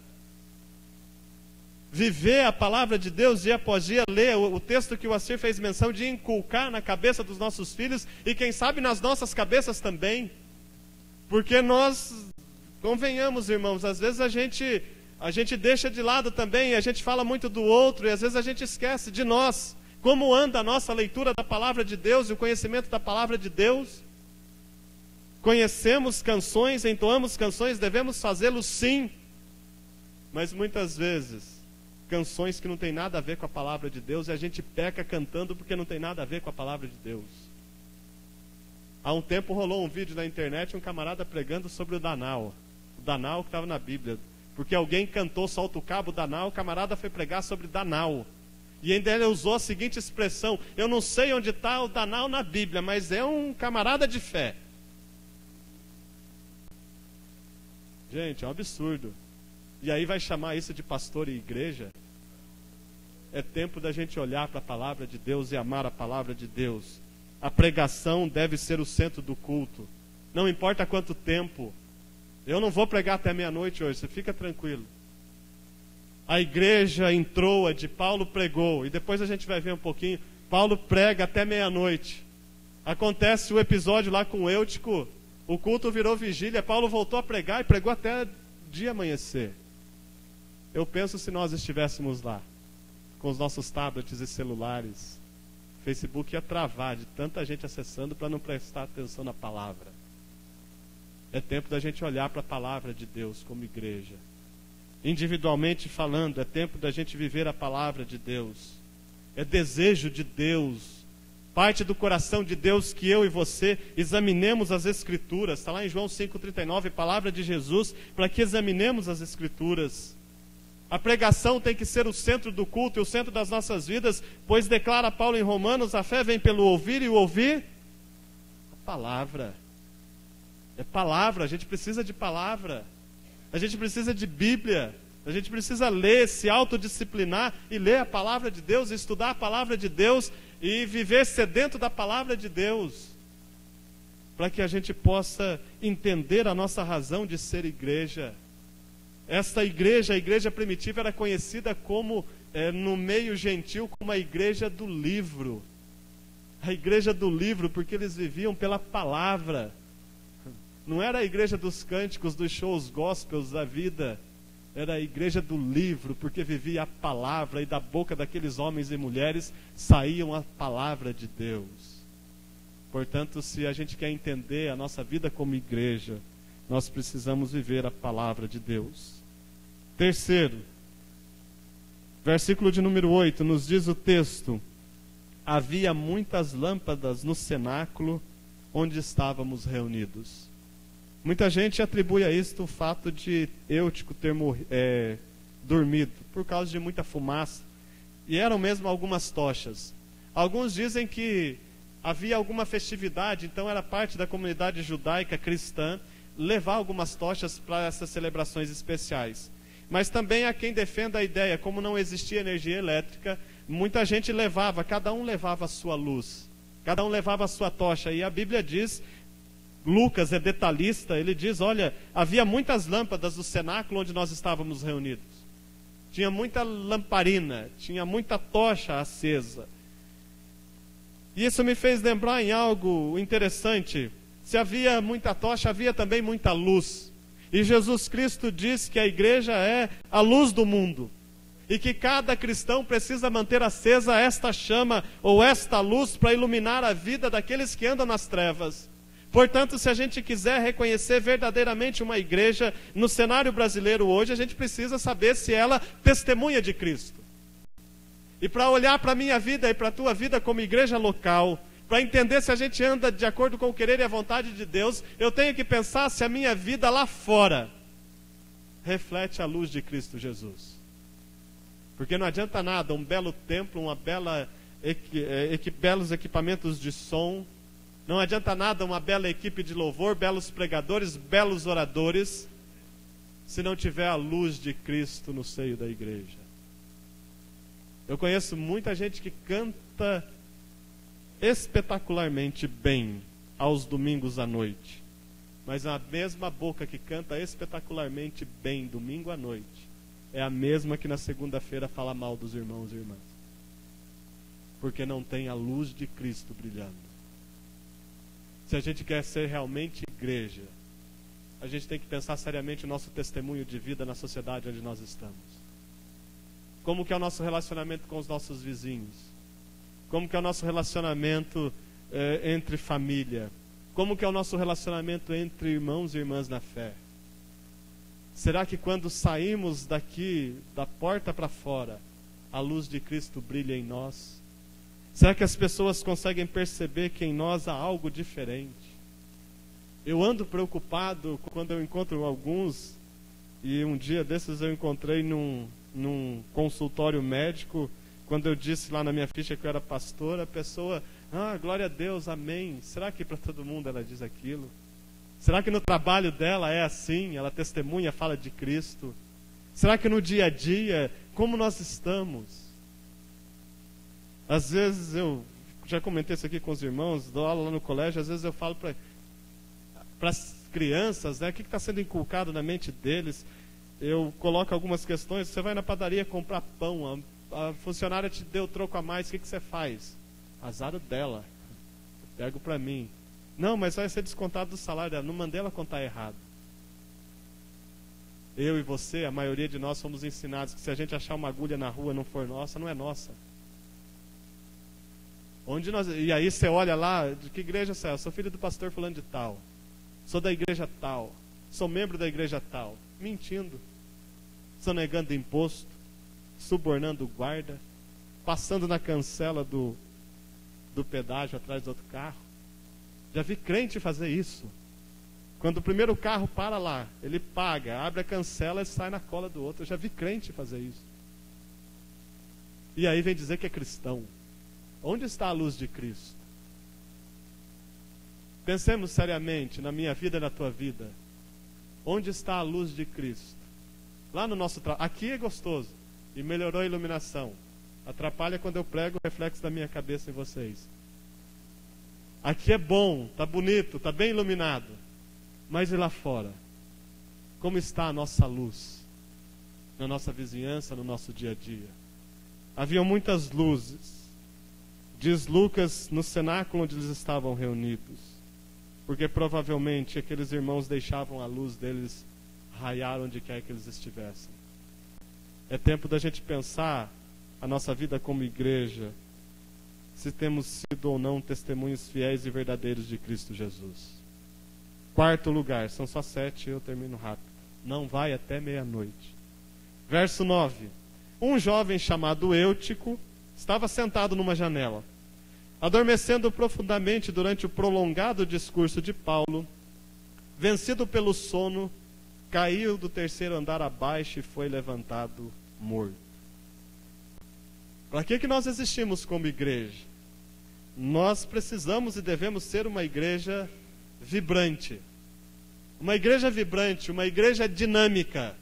D: Viver a palavra de Deus dia após dia, ler o texto que o Assir fez menção de inculcar na cabeça dos nossos filhos e quem sabe nas nossas cabeças também. Porque nós, convenhamos irmãos, às vezes a gente deixa de lado também, a gente fala muito do outro e às vezes a gente esquece de nós. Como anda a nossa leitura da palavra de Deus e o conhecimento da palavra de Deus? Conhecemos canções, entoamos canções, devemos fazê-lo sim. Mas muitas vezes canções que não tem nada a ver com a palavra de Deus e a gente peca cantando porque não tem nada a ver com a palavra de Deus. Há um tempo rolou um vídeo na internet, um camarada pregando sobre o Danal que estava na Bíblia, porque alguém cantou Solta o Cabo Danal, o camarada foi pregar sobre Danal, e ainda ele usou a seguinte expressão, eu não sei onde está o Danal na Bíblia, mas é um camarada de fé. Gente, é um absurdo. E aí vai chamar isso de pastor e igreja? É tempo da gente olhar para a palavra de Deus e amar a palavra de Deus. a pregação deve ser o centro do culto. Não importa quanto tempo. Eu não vou pregar até meia-noite hoje, você fica tranquilo. A igreja em Troade, Paulo pregou, e depois a gente vai ver um pouquinho, Paulo prega até meia-noite. Acontece o episódio lá com Eutico, o culto virou vigília, Paulo voltou a pregar e pregou até dia amanhecer. Eu penso se nós estivéssemos lá, com os nossos tablets e celulares, o Facebook ia travar de tanta gente acessando para não prestar atenção na palavra. É tempo da gente olhar para a palavra de Deus como igreja. Individualmente falando, é tempo da gente viver a palavra de Deus. É desejo de Deus, parte do coração de Deus, que eu e você examinemos as Escrituras. Está lá em João 5,39, palavra de Jesus, para que examinemos as Escrituras. A pregação tem que ser o centro do culto e o centro das nossas vidas, pois declara Paulo em Romanos, a fé vem pelo ouvir e o ouvir a palavra. É palavra, a gente precisa de palavra. A gente precisa de Bíblia, a gente precisa ler, se autodisciplinar e ler a palavra de Deus, estudar a palavra de Deus e viver sedento da palavra de Deus, para que a gente possa entender a nossa razão de ser igreja. Esta igreja, a igreja primitiva, era conhecida como, no meio gentil, como a igreja do livro. A igreja do livro, porque eles viviam pela palavra. Não era a igreja dos cânticos, dos shows gospels da vida. Era a igreja do livro, porque vivia a palavra, e da boca daqueles homens e mulheres saíam a palavra de Deus. Portanto, se a gente quer entender a nossa vida como igreja, nós precisamos viver a palavra de Deus. Terceiro, versículo de número 8, nos diz o texto: havia muitas lâmpadas no cenáculo onde estávamos reunidos. Muita gente atribui a isto o fato de Eutico ter dormido, por causa de muita fumaça. E eram mesmo algumas tochas. Alguns dizem que havia alguma festividade, então era parte da comunidade judaica cristã levar algumas tochas para essas celebrações especiais. Mas também há quem defenda a ideia, como não existia energia elétrica, muita gente levava, cada um levava a sua luz, cada um levava a sua tocha. E a Bíblia diz, Lucas é detalhista, ele diz, olha, havia muitas lâmpadas no cenáculo onde nós estávamos reunidos. Tinha muita lamparina, tinha muita tocha acesa. E isso me fez lembrar em algo interessante. Se havia muita tocha, havia também muita luz. E Jesus Cristo diz que a igreja é a luz do mundo. E que cada cristão precisa manter acesa esta chama ou esta luz para iluminar a vida daqueles que andam nas trevas. Portanto, se a gente quiser reconhecer verdadeiramente uma igreja no cenário brasileiro hoje, a gente precisa saber se ela testemunha de Cristo. E para olhar para a minha vida e para a tua vida como igreja local, para entender se a gente anda de acordo com o querer e a vontade de Deus, eu tenho que pensar se a minha vida lá fora reflete a luz de Cristo Jesus. Porque não adianta nada um belo templo, belos equipamentos de som, não adianta nada uma bela equipe de louvor, belos pregadores, belos oradores, se não tiver a luz de Cristo no seio da igreja. Eu conheço muita gente que canta espetacularmente bem aos domingos à noite, mas a mesma boca que canta espetacularmente bem domingo à noite é a mesma que na segunda-feira fala mal dos irmãos e irmãs, porque não tem a luz de Cristo brilhando. Se a gente quer ser realmente igreja, a gente tem que pensar seriamente o nosso testemunho de vida na sociedade onde nós estamos. Como que é o nosso relacionamento com os nossos vizinhos? Como que é o nosso relacionamento entre família? Como que é o nosso relacionamento entre irmãos e irmãs na fé? Será que quando saímos daqui, da porta para fora, a luz de Cristo brilha em nós? Será que as pessoas conseguem perceber que em nós há algo diferente? Eu ando preocupado quando eu encontro alguns, e um dia desses eu encontrei num consultório médico, quando eu disse lá na minha ficha que eu era pastor, a pessoa, glória a Deus, amém. Será que para todo mundo ela diz aquilo? Será que no trabalho dela é assim? Ela testemunha, fala de Cristo? Será que no dia a dia, como nós estamos? Às vezes eu já comentei isso aqui com os irmãos, dou aula lá no colégio, às vezes eu falo para as crianças, né, o que está sendo inculcado na mente deles. Eu coloco algumas questões. Você vai na padaria comprar pão, a funcionária te deu troco a mais, o que você faz? Azar dela, eu pego para mim. Não, mas vai ser descontado do salário dela. Não mandei ela contar errado. Eu e você, a maioria de nós fomos ensinados que se a gente achar uma agulha na rua não for nossa, não é nossa. E aí você olha lá, de que igreja você é? Eu sou filho do pastor fulano de tal. Sou da igreja tal. Sou membro da igreja tal. Mentindo. Sonegando imposto. Subornando o guarda. Passando na cancela do pedágio atrás do outro carro. Já vi crente fazer isso. Quando o primeiro carro para lá, ele paga, abre a cancela e sai na cola do outro. Eu já vi crente fazer isso. E aí vem dizer que é cristão. Onde está a luz de Cristo? Pensemos seriamente na minha vida e na tua vida. Onde está a luz de Cristo? Lá no nosso trabalho. Aqui é gostoso. E melhorou a iluminação. Atrapalha quando eu prego o reflexo da minha cabeça em vocês. Aqui é bom, está bonito, está bem iluminado. Mas e lá fora? Como está a nossa luz? Na nossa vizinhança, no nosso dia a dia. Havia muitas luzes. Diz Lucas, no cenáculo onde eles estavam reunidos. Porque provavelmente aqueles irmãos deixavam a luz deles raiar onde quer que eles estivessem. É tempo da gente pensar a nossa vida como igreja, se temos sido ou não testemunhos fiéis e verdadeiros de Cristo Jesus. Quarto lugar, são só 7 e eu termino rápido. Não vai até meia-noite. Verso 9. Um jovem chamado Eutico estava sentado numa janela. Adormecendo profundamente durante o prolongado discurso de Paulo, vencido pelo sono, caiu do terceiro andar abaixo e foi levantado morto. Para que nós existimos como igreja? Nós precisamos e devemos ser uma igreja vibrante. Uma igreja vibrante, uma igreja dinâmica.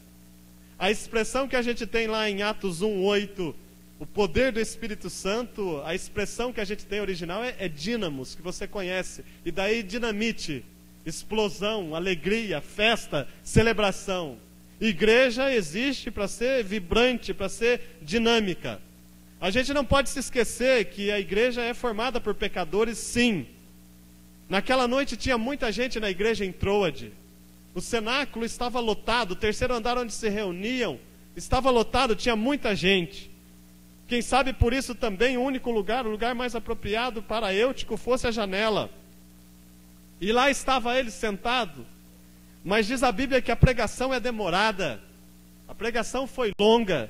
D: A expressão que a gente tem lá em Atos 1:8, o poder do Espírito Santo, a expressão que a gente tem original é dínamos, que você conhece. E daí dinamite, explosão, alegria, festa, celebração. Igreja existe para ser vibrante, para ser dinâmica. A gente não pode se esquecer que a igreja é formada por pecadores, sim. Naquela noite tinha muita gente na igreja em Troade. O cenáculo estava lotado, o terceiro andar onde se reuniam estava lotado, tinha muita gente. Quem sabe por isso também o único lugar, o lugar mais apropriado para Eutico fosse a janela. E lá estava ele sentado. Mas diz a Bíblia que a pregação é demorada. A pregação foi longa.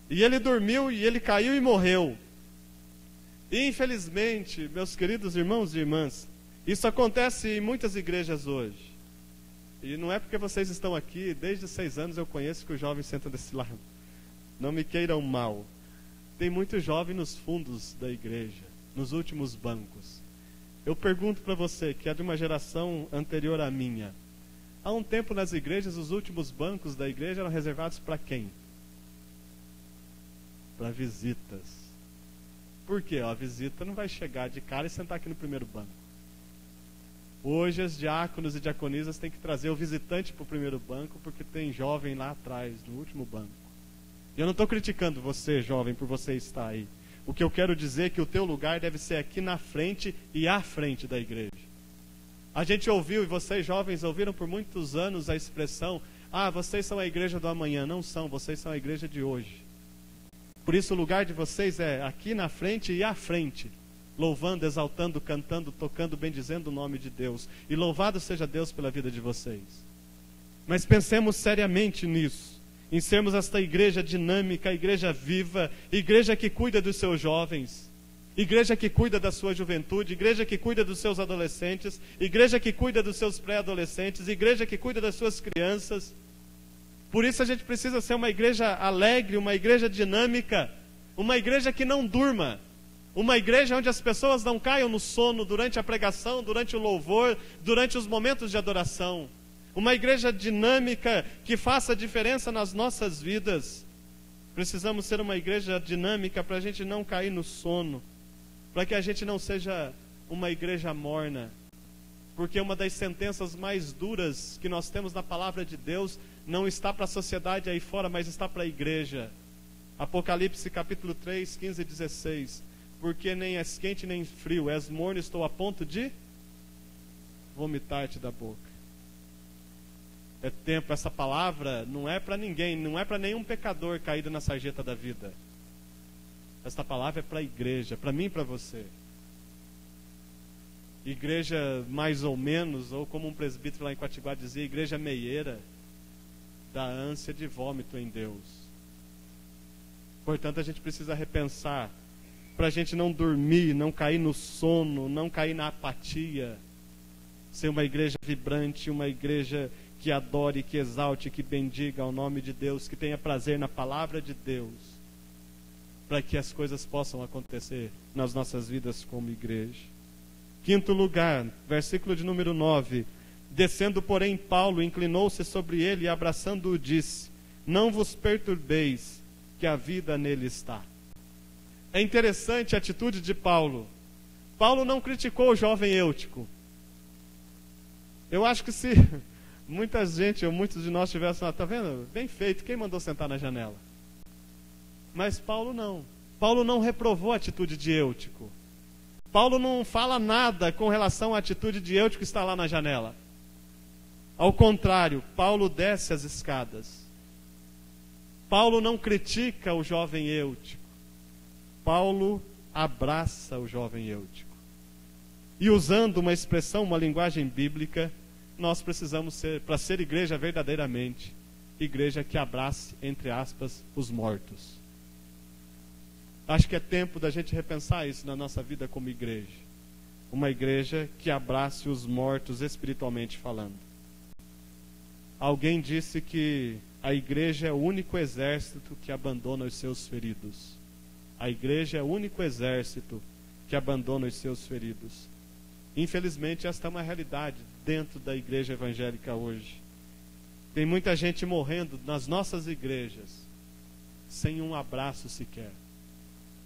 D: E ele dormiu, e ele caiu e morreu. E infelizmente, meus queridos irmãos e irmãs, isso acontece em muitas igrejas hoje. E não é porque vocês estão aqui, desde 6 anos eu conheço que o jovem senta desse lado. Não me queiram mal. Tem muito jovem nos fundos da igreja, nos últimos bancos. Eu pergunto para você, que é de uma geração anterior à minha. Há um tempo nas igrejas, os últimos bancos da igreja eram reservados para quem? Para visitas. Por quê? A visita não vai chegar de cara e sentar aqui no primeiro banco. Hoje as diáconos e diaconisas têm que trazer o visitante para o primeiro banco, porque tem jovem lá atrás, no último banco. E eu não estou criticando você, jovem, por você estar aí. O que eu quero dizer é que o teu lugar deve ser aqui na frente e à frente da igreja. A gente ouviu, e vocês jovens ouviram por muitos anos a expressão: ah, vocês são a igreja do amanhã. Não são, vocês são a igreja de hoje. Por isso o lugar de vocês é aqui na frente e à frente, louvando, exaltando, cantando, tocando, bendizendo o nome de Deus. E louvado seja Deus pela vida de vocês. Mas pensemos seriamente nisso, em sermos esta igreja dinâmica, igreja viva, igreja que cuida dos seus jovens, igreja que cuida da sua juventude, igreja que cuida dos seus adolescentes, igreja que cuida dos seus pré-adolescentes, igreja que cuida das suas crianças. Por isso a gente precisa ser uma igreja alegre, uma igreja dinâmica, uma igreja que não durma, uma igreja onde as pessoas não caiam no sono durante a pregação, durante o louvor, durante os momentos de adoração. Uma igreja dinâmica que faça diferença nas nossas vidas. Precisamos ser uma igreja dinâmica para a gente não cair no sono. para que a gente não seja uma igreja morna, porque uma das sentenças mais duras que nós temos na palavra de Deus não está para a sociedade aí fora, mas está para a igreja. Apocalipse capítulo 3, 15 e 16. Porque nem és quente nem frio, és morno, estou a ponto de vomitar-te da boca. É tempo, essa palavra não é para ninguém, não é para nenhum pecador caído na sarjeta da vida. Esta palavra é para a igreja, para mim e para você. Igreja mais ou menos, ou como um presbítero lá em Quatiguá dizia, igreja meieira, da ânsia de vômito em Deus. Portanto, a gente precisa repensar, para a gente não dormir, não cair no sono, não cair na apatia, ser uma igreja vibrante, uma igreja que adore, que exalte, que bendiga ao nome de Deus, que tenha prazer na palavra de Deus, para que as coisas possam acontecer nas nossas vidas como igreja. Quinto lugar, versículo de número 9. Descendo, porém, Paulo inclinou-se sobre ele e abraçando-o disse: não vos perturbeis, que a vida nele está. É interessante a atitude de Paulo. Paulo não criticou o jovem Eutico. Eu acho que se muita gente, ou muitos de nós tivessem lá, tá vendo? Bem feito, quem mandou sentar na janela? Mas Paulo não. Paulo não reprovou a atitude de Eutico. Paulo não fala nada com relação à atitude de Eutico que está lá na janela. Ao contrário, Paulo desce as escadas. Paulo não critica o jovem Eutico. Paulo abraça o jovem Eutico. E usando uma expressão, uma linguagem bíblica, nós precisamos ser, para ser igreja verdadeiramente, igreja que abrace, entre aspas, os mortos. Acho que é tempo da gente repensar isso na nossa vida como igreja. Uma igreja que abrace os mortos espiritualmente falando. Alguém disse que a igreja é o único exército que abandona os seus feridos. A igreja é o único exército que abandona os seus feridos. Infelizmente, esta é uma realidade dentro da igreja evangélica hoje. Tem muita gente morrendo nas nossas igrejas sem um abraço sequer.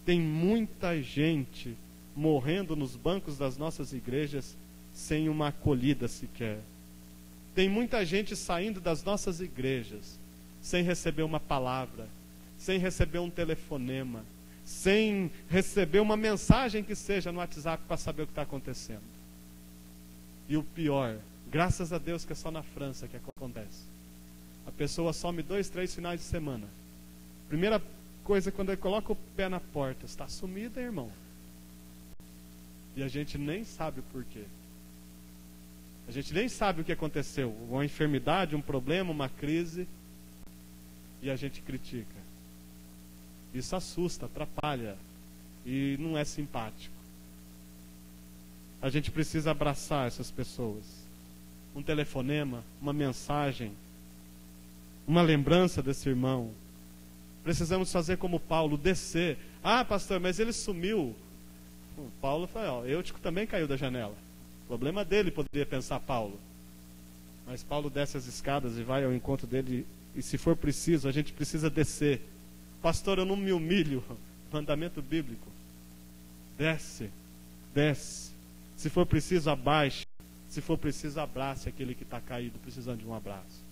D: Tem muita gente morrendo nos bancos das nossas igrejas sem uma acolhida sequer. Tem muita gente saindo das nossas igrejas sem receber uma palavra, sem receber um telefonema, sem receber uma mensagem que seja no WhatsApp para saber o que está acontecendo. E o pior, graças a Deus que é só na França que acontece. A pessoa some 2, 3 finais de semana. Primeira coisa, quando ele coloca o pé na porta, está sumida, irmão. E a gente nem sabe o porquê. A gente nem sabe o que aconteceu. Uma enfermidade, um problema, uma crise. E a gente critica. Isso assusta, atrapalha. E não é simpático. A gente precisa abraçar essas pessoas. Um telefonema, uma mensagem, uma lembrança desse irmão. Precisamos fazer como Paulo, descer. Ah, pastor, mas ele sumiu. Paulo falou, Eutico também caiu da janela. Problema dele, poderia pensar Paulo. Mas Paulo desce as escadas e vai ao encontro dele. E se for preciso, a gente precisa descer. Pastor, eu não me humilho. Mandamento bíblico. Desce, desce. Se for preciso, abaixe. Se for preciso, abrace aquele que está caído, precisando de um abraço.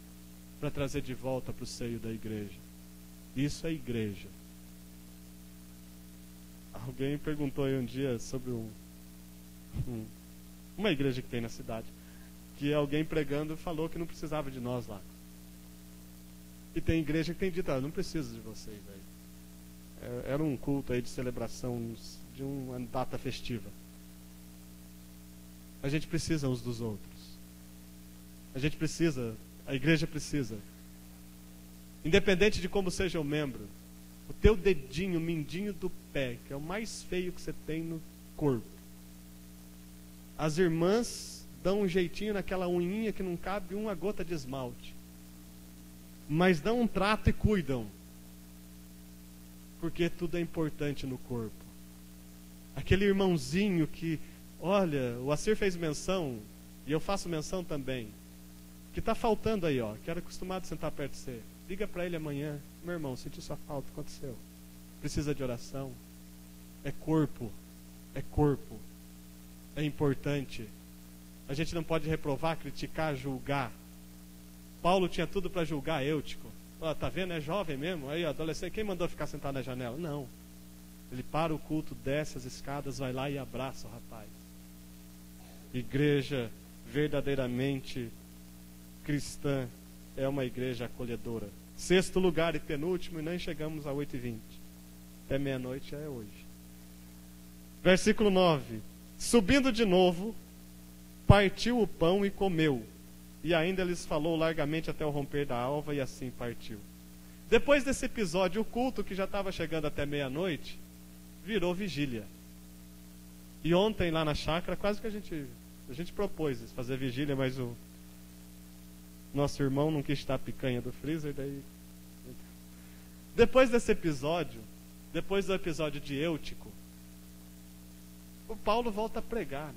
D: Para trazer de volta para o seio da igreja. Isso é igreja. Alguém perguntou aí um dia sobre uma igreja que tem na cidade, que alguém pregando falou que não precisava de nós lá. E tem igreja que tem dito, não preciso de vocês aí. Era um culto aí de celebração de uma data festiva. A gente precisa uns dos outros. A gente precisa, a igreja precisa. Independente de como seja o membro, o teu dedinho, o mindinho do pé, que é o mais feio que você tem no corpo. As irmãs dão um jeitinho naquela unhinha que não cabe uma gota de esmalte. Mas dão um trato e cuidam. Porque tudo é importante no corpo. Aquele irmãozinho que, olha, o Acir fez menção, e eu faço menção também, que está faltando aí, que era acostumado a sentar perto de você. Liga para ele amanhã, meu irmão, senti sua falta, aconteceu. Precisa de oração. É corpo, é corpo, é importante. A gente não pode reprovar, criticar, julgar. Paulo tinha tudo para julgar Eutico. Tá vendo, é jovem mesmo, aí adolescente, quem mandou ficar sentado na janela? Não. Ele para o culto, desce as escadas, vai lá e abraça o rapaz. Igreja verdadeiramente cristã é uma igreja acolhedora. 6º lugar e penúltimo, e nem chegamos a 8h20. Até meia-noite é hoje. Versículo 9. Subindo de novo, partiu o pão e comeu. E ainda lhes falou largamente até o romper da alva, e assim partiu. Depois desse episódio, o culto, que já estava chegando até meia-noite, virou vigília. E ontem lá na chácara, quase que a gente propôs isso, fazer vigília, mas o nosso irmão não quis estar a picanha do freezer, daí... Depois desse episódio, depois do episódio de Eutico, o Paulo volta a pregar.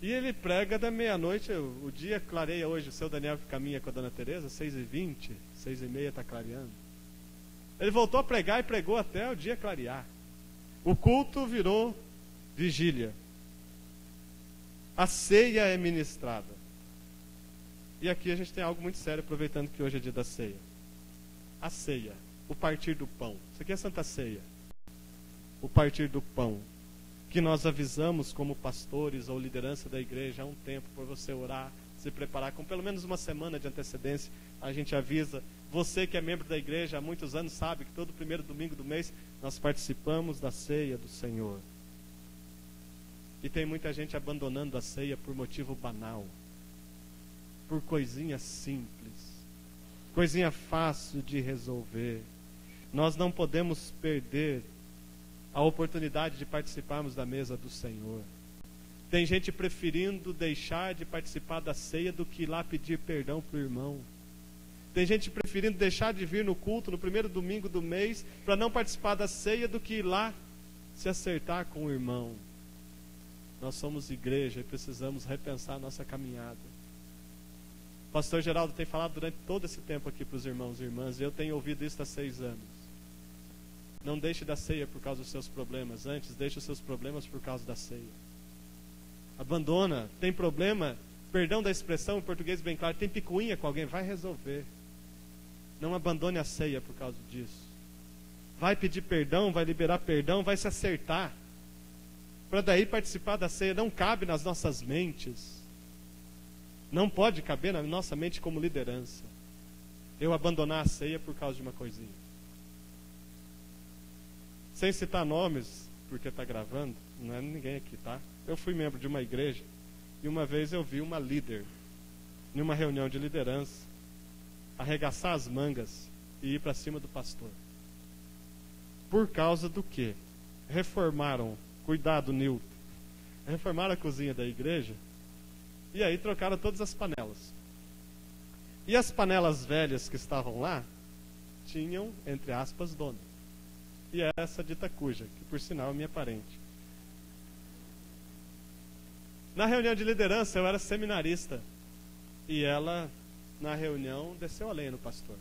D: E ele prega da meia-noite, o dia clareia hoje, o seu Daniel que caminha com a dona Teresa, 6h20, 6h30 está clareando. Ele voltou a pregar e pregou até o dia clarear. O culto virou vigília. A ceia é ministrada. E aqui a gente tem algo muito sério, aproveitando que hoje é dia da ceia. A ceia, o partir do pão. Isso aqui é Santa Ceia. O partir do pão. Que nós avisamos como pastores ou liderança da igreja há um tempo, por você orar, se preparar com pelo menos uma semana de antecedência. A gente avisa. Você que é membro da igreja há muitos anos sabe que todo primeiro domingo do mês nós participamos da ceia do Senhor. E tem muita gente abandonando a ceia por motivo banal, por coisinha simples, coisinha fácil de resolver. Nós não podemos perder a oportunidade de participarmos da mesa do Senhor. Tem gente preferindo deixar de participar da ceia do que ir lá pedir perdão para o irmão. Tem gente preferindo deixar de vir no culto no primeiro domingo do mês para não participar da ceia do que ir lá se acertar com o irmão. Nós somos igreja e precisamos repensar a nossa caminhada. O pastor Geraldo tem falado durante todo esse tempo aqui para os irmãos e irmãs, e eu tenho ouvido isso há 6 anos. Não deixe da ceia por causa dos seus problemas, antes deixe os seus problemas por causa da ceia. Abandona, tem problema, perdão da expressão em português bem claro, tem picuinha com alguém, vai resolver. Não abandone a ceia por causa disso. Vai pedir perdão, vai liberar perdão, vai se acertar. Para daí participar da ceia. Não cabe nas nossas mentes. Não pode caber na nossa mente como liderança eu abandonar a ceia por causa de uma coisinha. Sem citar nomes, porque está gravando, não é ninguém aqui, tá? Eu fui membro de uma igreja e uma vez eu vi uma líder, em uma reunião de liderança, arregaçar as mangas e ir para cima do pastor. Por causa do quê? Reformaram, cuidado, Nilton, reformaram a cozinha da igreja e aí trocaram todas as panelas. E as panelas velhas que estavam lá tinham, entre aspas, dono. E essa dita cuja, que por sinal é minha parente. Na reunião de liderança eu era seminarista. E ela, na reunião, desceu a lenha no pastor.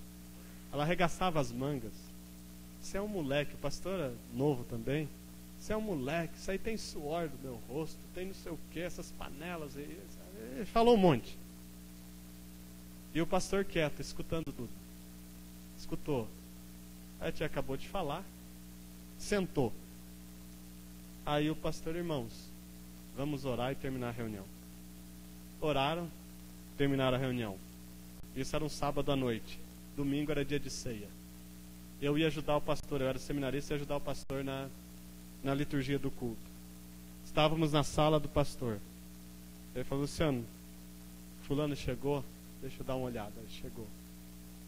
D: Ela arregaçava as mangas. Você é um moleque, o pastor é novo também. Você é um moleque, isso aí tem suor do meu rosto, tem não sei o que, essas panelas aí. Ele falou um monte. E o pastor quieto, escutando tudo. Escutou. Aí a tia acabou de falar. Sentou. Aí o pastor, irmãos, vamos orar e terminar a reunião. Oraram, terminaram a reunião. Isso era um sábado à noite. Domingo era dia de ceia. Eu ia ajudar o pastor, eu era seminarista e ia ajudar o pastor na liturgia do culto. Estávamos na sala do pastor. Ele falou, Luciano, fulano chegou, deixa eu dar uma olhada. Ele chegou.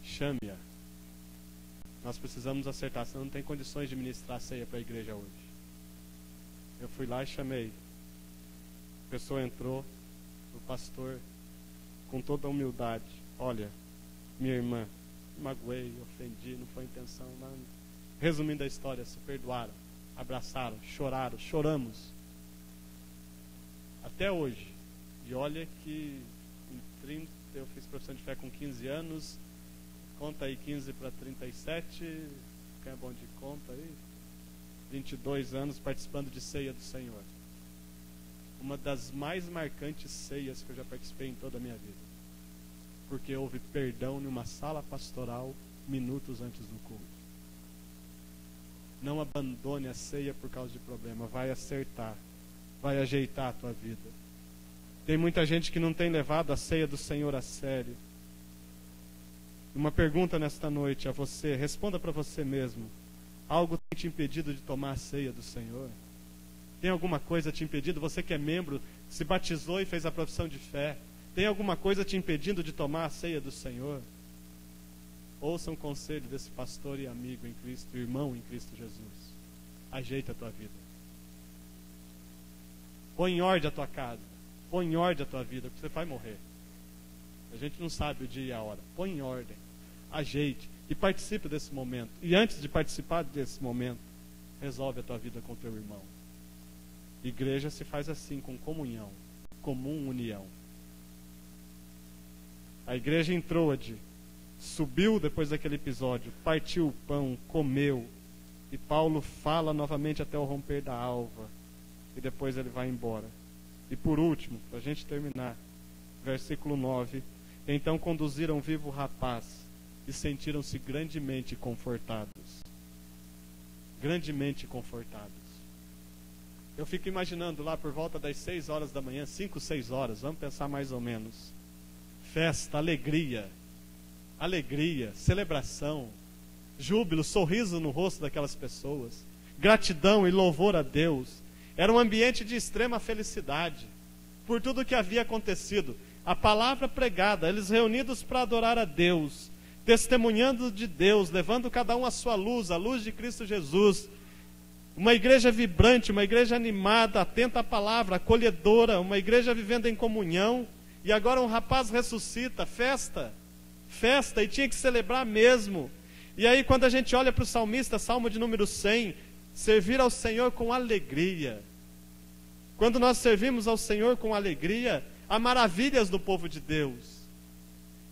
D: Chame-a. Nós precisamos acertar, senão não tem condições de ministrar a ceia para a igreja hoje. Eu fui lá e chamei. A pessoa entrou, o pastor, com toda a humildade, olha, minha irmã, magoei, ofendi, não foi intenção, nada. Resumindo a história, se perdoaram, abraçaram, choraram, choramos. Até hoje. E olha que eu fiz profissão de fé com 15 anos, conta aí 15 para 37, quem é bom de conta aí? 22 anos participando de ceia do Senhor. Uma das mais marcantes ceias que eu já participei em toda a minha vida. Porque houve perdão numa sala pastoral minutos antes do culto. Não abandone a ceia por causa de problema. Vai acertar. Vai ajeitar a tua vida. Tem muita gente que não tem levado a ceia do Senhor a sério. Uma pergunta nesta noite a você. Responda para você mesmo. Algo tem te impedido de tomar a ceia do Senhor? Tem alguma coisa te impedindo? Você que é membro, se batizou e fez a profissão de fé. Tem alguma coisa te impedindo de tomar a ceia do Senhor? Ouça um conselho desse pastor e amigo em Cristo, irmão em Cristo Jesus. Ajeita a tua vida. Põe em ordem a tua casa. Põe em ordem a tua vida, porque você vai morrer. A gente não sabe o dia e a hora. Põe em ordem. Ajeite. E participe desse momento. E antes de participar desse momento, resolve a tua vida com o teu irmão. Igreja se faz assim, com comunhão, comum união. A igreja em Troade subiu depois daquele episódio, partiu o pão, comeu, e Paulo fala novamente até o romper da alva, e depois ele vai embora. E por último, para a gente terminar, versículo 9: então conduziram vivo o rapaz, e sentiram-se grandemente confortados. Grandemente confortados. Eu fico imaginando lá por volta das 6 horas da manhã, 5, 6 horas, vamos pensar mais ou menos. Festa, alegria, celebração, júbilo, sorriso no rosto daquelas pessoas, gratidão e louvor a Deus. Era um ambiente de extrema felicidade por tudo que havia acontecido. A palavra pregada, eles reunidos para adorar a Deus, testemunhando de Deus, levando cada um a sua luz, a luz de Cristo Jesus. Uma igreja vibrante, uma igreja animada, atenta à palavra, acolhedora, uma igreja vivendo em comunhão. E agora um rapaz ressuscita, festa, e tinha que celebrar mesmo. E aí quando a gente olha para o salmista, Salmo de número 100, servir ao Senhor com alegria. Quando nós servimos ao Senhor com alegria, há maravilhas do povo de Deus.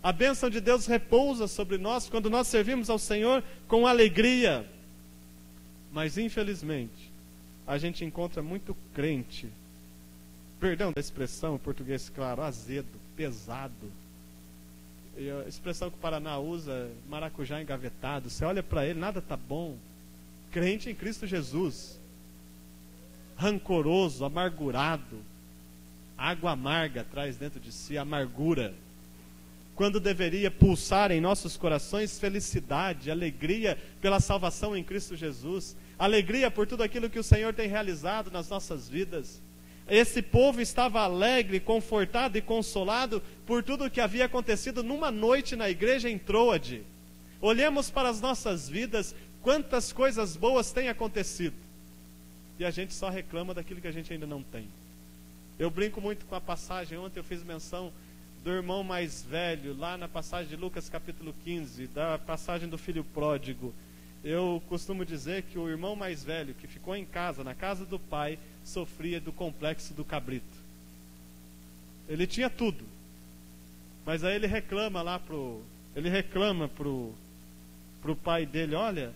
D: A bênção de Deus repousa sobre nós quando nós servimos ao Senhor com alegria. Mas infelizmente, a gente encontra muito crente, perdão da expressão em português claro, azedo, pesado. E a expressão que o Paraná usa, maracujá engavetado. Você olha para ele, nada está bom. Crente em Cristo Jesus, rancoroso, amargurado, água amarga traz dentro de si, amargura. Quando deveria pulsar em nossos corações felicidade, alegria pela salvação em Cristo Jesus, alegria por tudo aquilo que o Senhor tem realizado nas nossas vidas. Esse povo estava alegre, confortado e consolado por tudo o que havia acontecido numa noite na igreja em Troade. Olhemos para as nossas vidas, quantas coisas boas têm acontecido. E a gente só reclama daquilo que a gente ainda não tem. Eu brinco muito com a passagem, ontem eu fiz menção do irmão mais velho, lá na passagem de Lucas capítulo 15, da passagem do filho pródigo. Eu costumo dizer que o irmão mais velho, que ficou em casa, na casa do pai, sofria do complexo do cabrito. Ele tinha tudo, mas aí ele reclama pro pai dele: olha,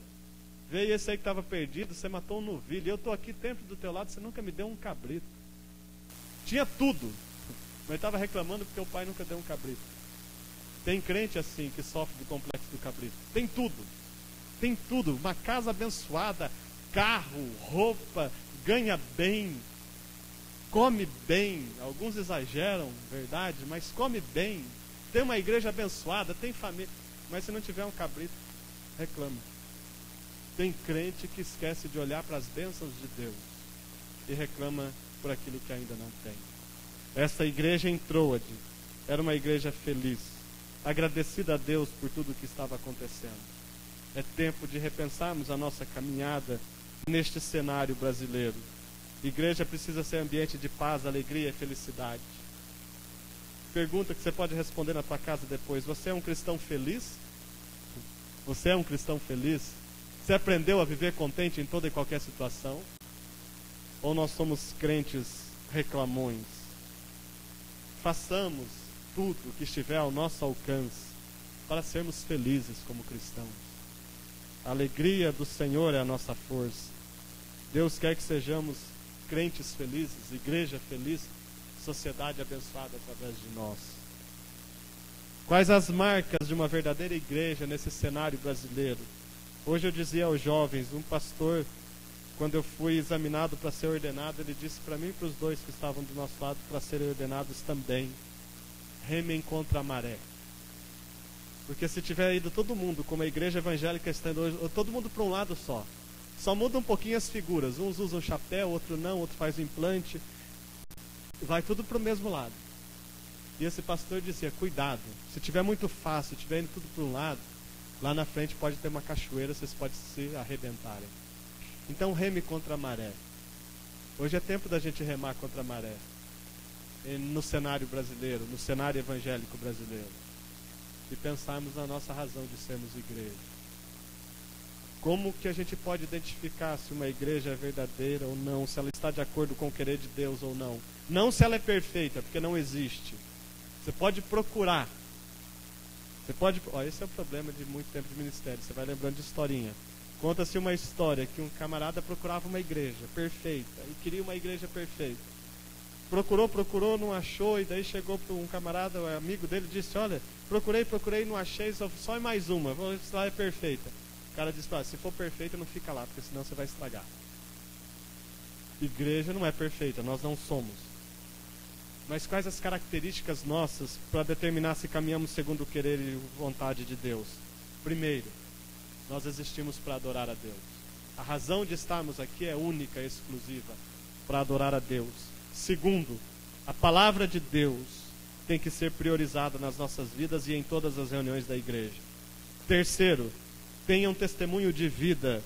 D: veio esse aí que estava perdido, você matou um novilho, eu estou aqui dentro do teu lado, você nunca me deu um cabrito. Tinha tudo, mas estava reclamando porque o pai nunca deu um cabrito. Tem crente assim que sofre do complexo do cabrito. Tem tudo, uma casa abençoada, carro, roupa, ganha bem, come bem, alguns exageram, verdade, mas come bem, tem uma igreja abençoada, tem família, mas se não tiver um cabrito, reclama. Tem crente que esquece de olhar para as bênçãos de Deus e reclama por aquilo que ainda não tem. Essa igreja em Troade era uma igreja feliz, agradecida a Deus por tudo o que estava acontecendo. É tempo de repensarmos a nossa caminhada neste cenário brasileiro. Igreja precisa ser ambiente de paz, alegria e felicidade. Pergunta que você pode responder na tua casa depois: você é um cristão feliz? Você é um cristão feliz? Você aprendeu a viver contente em toda e qualquer situação? Ou nós somos crentes reclamões? Façamos tudo o que estiver ao nosso alcance para sermos felizes como cristãos. A alegria do Senhor é a nossa força. Deus quer que sejamos crentes felizes, igreja feliz, sociedade abençoada através de nós. Quais as marcas de uma verdadeira igreja nesse cenário brasileiro? Hoje eu dizia aos jovens, um pastor, quando eu fui examinado para ser ordenado, ele disse para mim e para os dois que estavam do nosso lado para serem ordenados também: remem contra a maré. Porque se tiver ido todo mundo, como a igreja evangélica está indo hoje, todo mundo para um lado só muda um pouquinho as figuras, uns usam chapéu, outro não, outro faz o implante, vai tudo para o mesmo lado. E esse pastor dizia: cuidado, se tiver muito fácil, se tiver indo tudo para um lado, lá na frente pode ter uma cachoeira, vocês podem se arrebentarem. Então reme contra a maré. Hoje é tempo da gente remar contra a maré, no cenário brasileiro, no cenário evangélico brasileiro, e pensarmos na nossa razão de sermos igreja. Como que a gente pode identificar se uma igreja é verdadeira ou não, se ela está de acordo com o querer de Deus ou não? Não se ela é perfeita, porque não existe. Você pode procurar. Esse é o problema de muito tempo de ministério. Você vai lembrando de historinha. Conta-se uma história que um camarada procurava uma igreja perfeita e queria uma igreja perfeita. Procurou, não achou, e daí chegou para um camarada, um amigo dele, e disse: olha, procurei, não achei, só mais uma, vou ver se lá é perfeita. O cara disse: se for perfeita, não fica lá, porque senão você vai estragar. Igreja não é perfeita, nós não somos. Mas quais as características nossas para determinar se caminhamos segundo o querer e vontade de Deus? Primeiro, nós existimos para adorar a Deus. A razão de estarmos aqui é única, exclusiva, para adorar a Deus. Segundo, a palavra de Deus tem que ser priorizada nas nossas vidas e em todas as reuniões da igreja. Terceiro, tenha um testemunho de vida.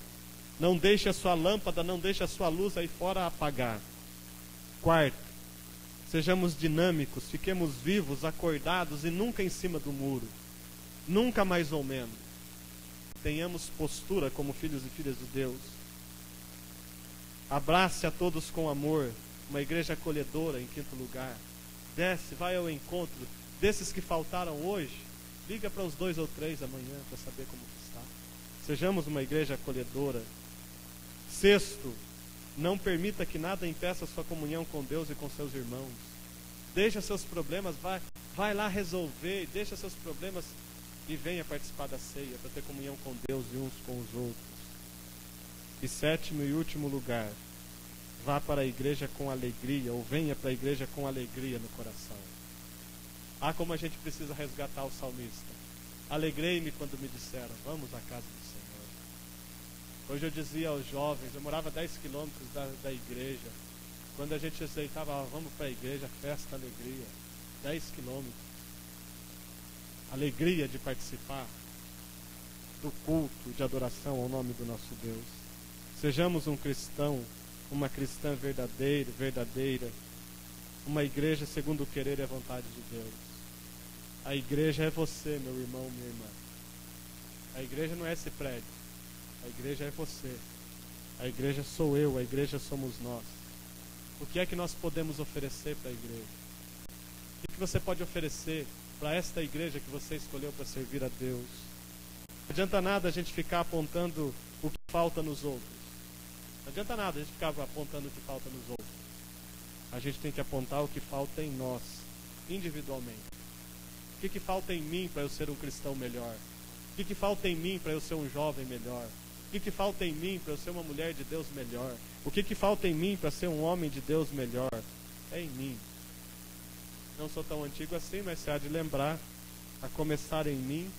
D: Não deixe a sua lâmpada, não deixe a sua luz aí fora apagar. Quarto, sejamos dinâmicos, fiquemos vivos, acordados e nunca em cima do muro. Nunca mais ou menos. Tenhamos postura como filhos e filhas de Deus. Abrace a todos com amor. Uma igreja acolhedora, em quinto lugar. Desce, vai ao encontro desses que faltaram hoje. Liga para os 2 ou 3 amanhã para saber como está. Sejamos uma igreja acolhedora. Sexto, não permita que nada impeça a sua comunhão com Deus e com seus irmãos. Deixa seus problemas, vai lá resolver, e deixa seus problemas e venha participar da ceia para ter comunhão com Deus e uns com os outros. E sétimo e último lugar, vá para a igreja com alegria, ou venha para a igreja com alegria no coração. Como a gente precisa resgatar o salmista. Alegrei-me quando me disseram: vamos à casa do Senhor. Hoje eu dizia aos jovens, eu morava 10 quilômetros da igreja. Quando a gente aceitava: vamos para a igreja, festa, alegria. 10 quilômetros. Alegria de participar do culto de adoração ao nome do nosso Deus. Sejamos um cristão, uma cristã verdadeira, uma igreja segundo o querer e a vontade de Deus. A igreja é você, meu irmão, minha irmã. A igreja não é esse prédio. A igreja é você. A igreja sou eu, a igreja somos nós. O que é que nós podemos oferecer para a igreja? O que você pode oferecer para esta igreja que você escolheu para servir a Deus? Não adianta nada a gente ficar apontando o que falta nos outros. Não adianta nada a gente ficar apontando o que falta nos outros. A gente tem que apontar o que falta em nós, individualmente. O que falta em mim para eu ser um cristão melhor? O que falta em mim para eu ser um jovem melhor? O que falta em mim para eu ser uma mulher de Deus melhor? O que falta em mim para ser um homem de Deus melhor? É em mim. Não sou tão antigo assim, mas se há de lembrar, a começar em mim,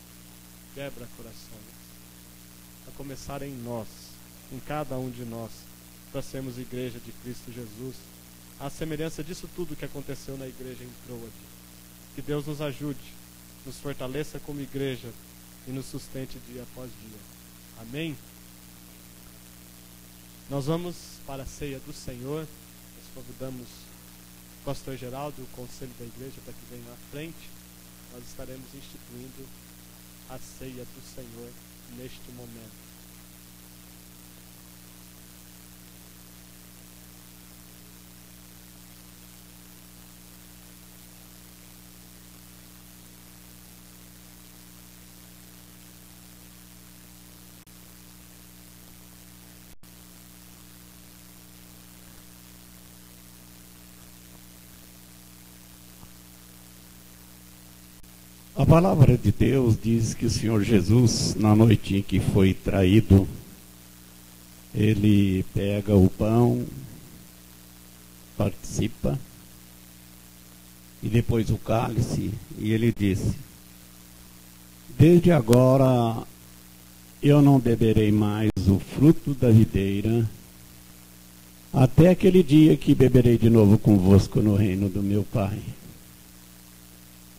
D: quebra corações. A começar em nós, em cada um de nós, para sermos igreja de Cristo Jesus, à semelhança disso tudo que aconteceu na igreja em Troade. Que Deus nos ajude, nos fortaleça como igreja e nos sustente dia após dia. Amém? Nós vamos para a ceia do Senhor. Nós convidamos o pastor Geraldo e o conselho da igreja para que venham à frente. Nós estaremos instituindo a ceia do Senhor neste momento.
I: A palavra de Deus diz que o Senhor Jesus, na noite em que foi traído, ele pega o pão, participa, e depois o cálice, e ele disse: desde agora eu não beberei mais o fruto da videira, até aquele dia que beberei de novo convosco no reino do meu Pai.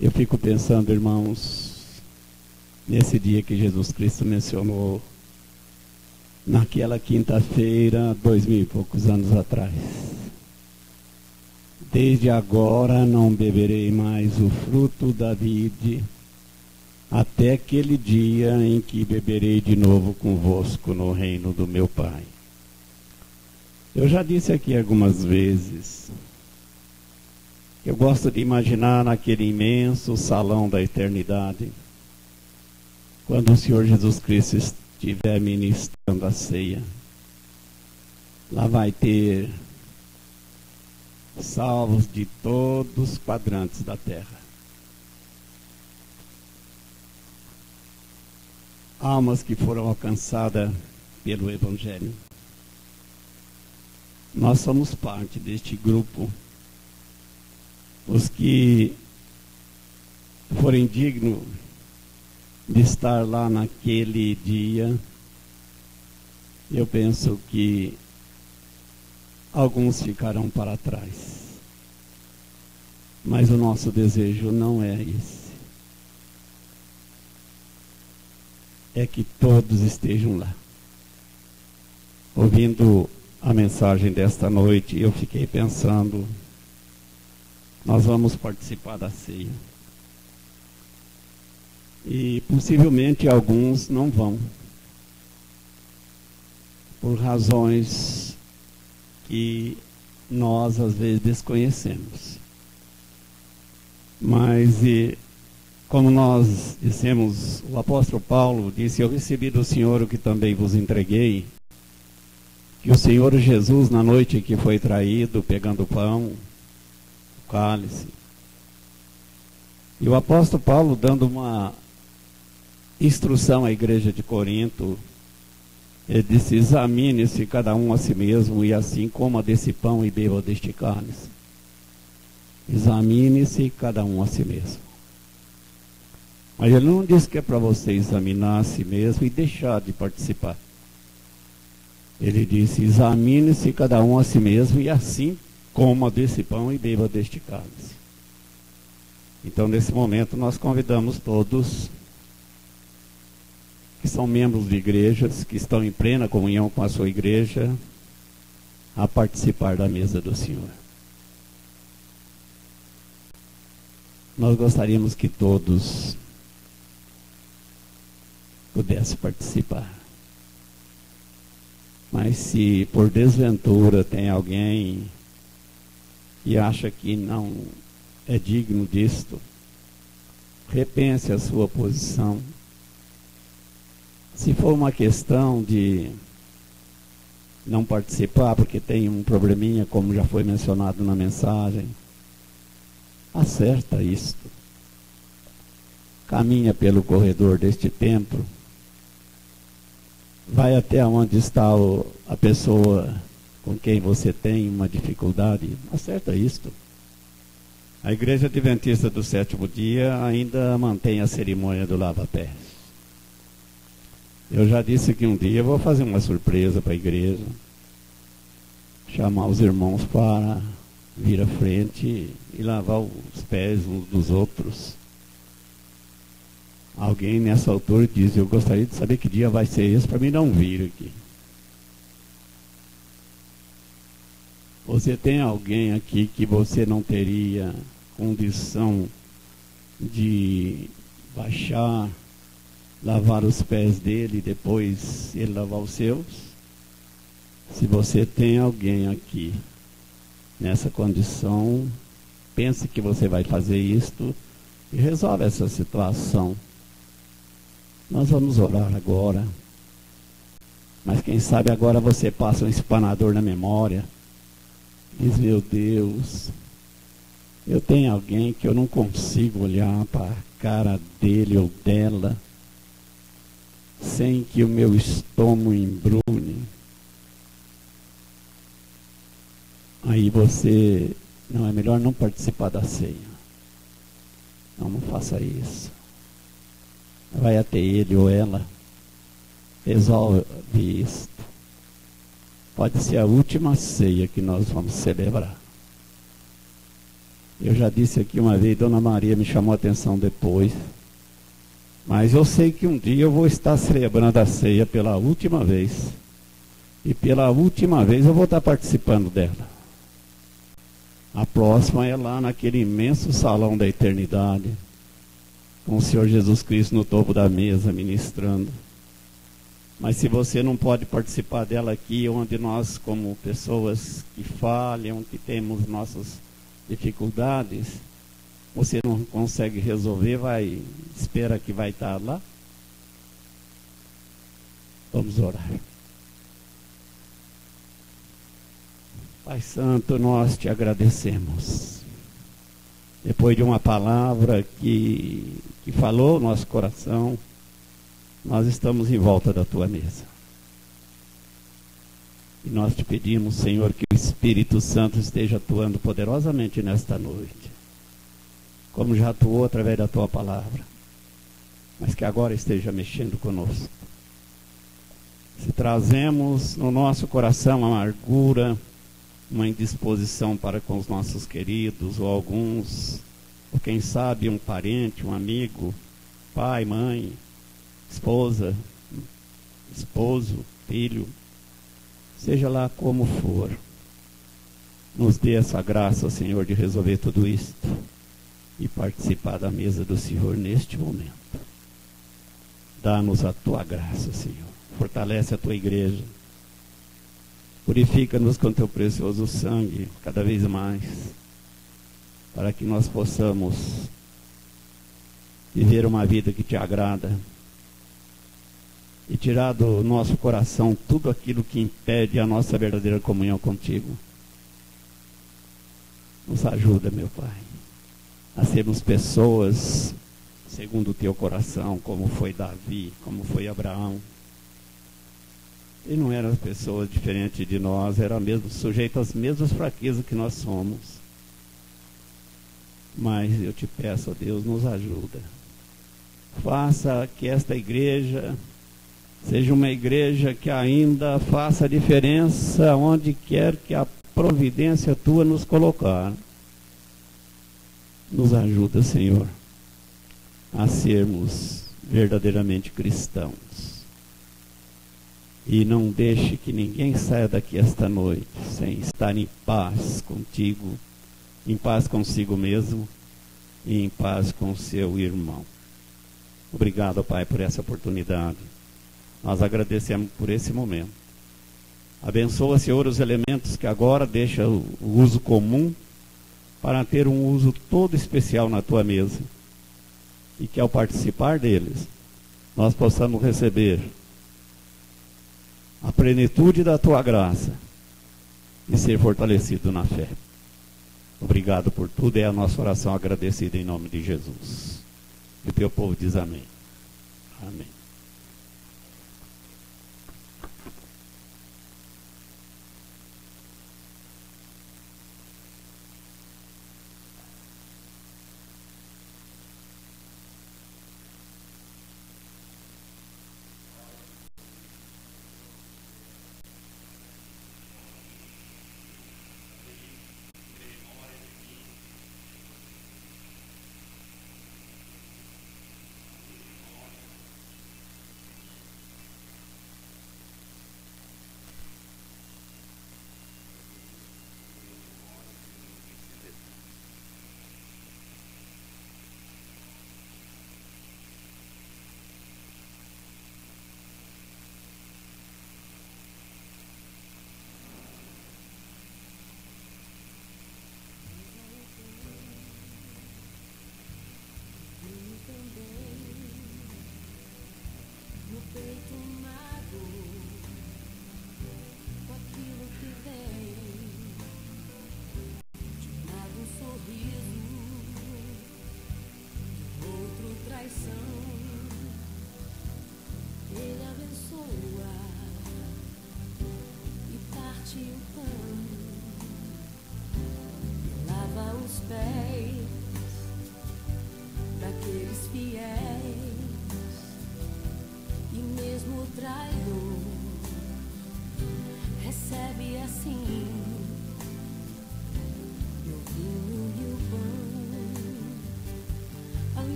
I: Eu fico pensando, irmãos, nesse dia que Jesus Cristo mencionou, naquela quinta-feira, 2000 e poucos anos atrás. Desde agora não beberei mais o fruto da vide, até aquele dia em que beberei de novo convosco no reino do meu Pai. Eu já disse aqui algumas vezes, eu gosto de imaginar naquele imenso salão da eternidade, quando o Senhor Jesus Cristo estiver ministrando a ceia. Lá vai ter salvos de todos os quadrantes da terra. Almas que foram alcançadas pelo Evangelho. Nós somos parte deste grupo. Os que forem dignos de estar lá naquele dia, eu penso que alguns ficarão para trás. Mas o nosso desejo não é esse. É que todos estejam lá. Ouvindo a mensagem desta noite, eu fiquei pensando, nós vamos participar da ceia. E possivelmente alguns não vão, por razões que nós às vezes desconhecemos. Mas, como nós dissemos, o apóstolo Paulo disse: eu recebi do Senhor o que também vos entreguei, que o Senhor Jesus, na noite que foi traído, pegando o pão, o cálice, e o apóstolo Paulo dando uma instrução à igreja de Corinto, ele disse: examine-se cada um a si mesmo, e assim coma desse pão e beba deste cálice. Examine-se cada um a si mesmo. Mas ele não disse que é para você examinar a si mesmo e deixar de participar. Ele disse: examine-se cada um a si mesmo, e assim coma desse pão e beba deste cálice. Então, nesse momento, nós convidamos todos que são membros de igrejas, que estão em plena comunhão com a sua igreja, a participar da mesa do Senhor. Nós gostaríamos que todos pudessem participar. Mas se por desventura tem alguém que acha que não é digno disto, repense a sua posição. Se for uma questão de não participar porque tem um probleminha, como já foi mencionado na mensagem, acerta isto. Caminha pelo corredor deste templo, vai até onde está a pessoa com quem você tem uma dificuldade, acerta isto. A Igreja Adventista do Sétimo Dia ainda mantém a cerimônia do lava-pés. Eu já disse que um dia eu vou fazer uma surpresa para a igreja, chamar os irmãos para vir à frente e lavar os pés uns dos outros. Alguém nessa altura diz: eu gostaria de saber que dia vai ser esse para mim não vir aqui. Você tem alguém aqui que você não teria condição de baixar, lavar os pés dele e depois ele lavar os seus? Se você tem alguém aqui nessa condição, pense que você vai fazer isto e resolve essa situação. Nós vamos orar agora, mas quem sabe agora você passa um espanador na memória, diz: meu Deus, Eu tenho alguém que eu não consigo olhar para a cara dele ou dela sem que o meu estômago embrulhe. Aí você, não, é melhor não participar da ceia. Não faça isso. Vai até ele ou ela, resolve isso. Pode ser a última ceia que nós vamos celebrar. Eu já disse aqui uma vez, Dona Maria me chamou a atenção depois, mas eu sei que um dia eu vou estar celebrando a ceia pela última vez, e pela última vez eu vou estar participando dela. A próxima é lá naquele imenso salão da eternidade, com o Senhor Jesus Cristo no topo da mesa ministrando. Mas se você não pode participar dela aqui, onde nós, como pessoas que falham, que temos nossas dificuldades, você não consegue resolver, espera que vai estar lá. Vamos orar. Pai Santo, nós te agradecemos. Depois de uma palavra que falou o nosso coração, nós estamos em volta da tua mesa. E nós te pedimos, Senhor, que o Espírito Santo esteja atuando poderosamente nesta noite, como já atuou através da tua palavra, mas que agora esteja mexendo conosco. Se trazemos no nosso coração amargura, uma indisposição para com os nossos queridos, ou alguns, ou quem sabe um parente, um amigo, pai, mãe, esposa, esposo, filho, seja lá como for, nos dê essa graça, Senhor, de resolver tudo isto e participar da mesa do Senhor neste momento. Dá-nos a tua graça, Senhor. Fortalece a tua igreja. Purifica-nos com teu precioso sangue cada vez mais, para que nós possamos viver uma vida que te agrada e tirar do nosso coração tudo aquilo que impede a nossa verdadeira comunhão contigo. Nos ajuda, meu Pai, a sermos pessoas segundo o teu coração, como foi Davi, como foi Abraão. E não eram pessoas diferentes de nós, eram mesmo sujeitos às mesmas fraquezas que nós somos. Mas eu te peço, ó Deus, nos ajuda. Faça que esta igreja seja uma igreja que ainda faça a diferença onde quer que a providência tua nos colocar. Nos ajuda, Senhor, a sermos verdadeiramente cristãos. E não deixe que ninguém saia daqui esta noite sem estar em paz contigo, em paz consigo mesmo e em paz com o seu irmão. Obrigado, Pai, por essa oportunidade. Nós agradecemos por esse momento. Abençoa, Senhor, os elementos que agora deixa o uso comum para ter um uso todo especial na tua mesa. E que ao participar deles, nós possamos receber a plenitude da tua graça e ser fortalecido na fé. Obrigado por tudo, é a nossa oração agradecida em nome de Jesus. E o teu povo diz amém. Amém.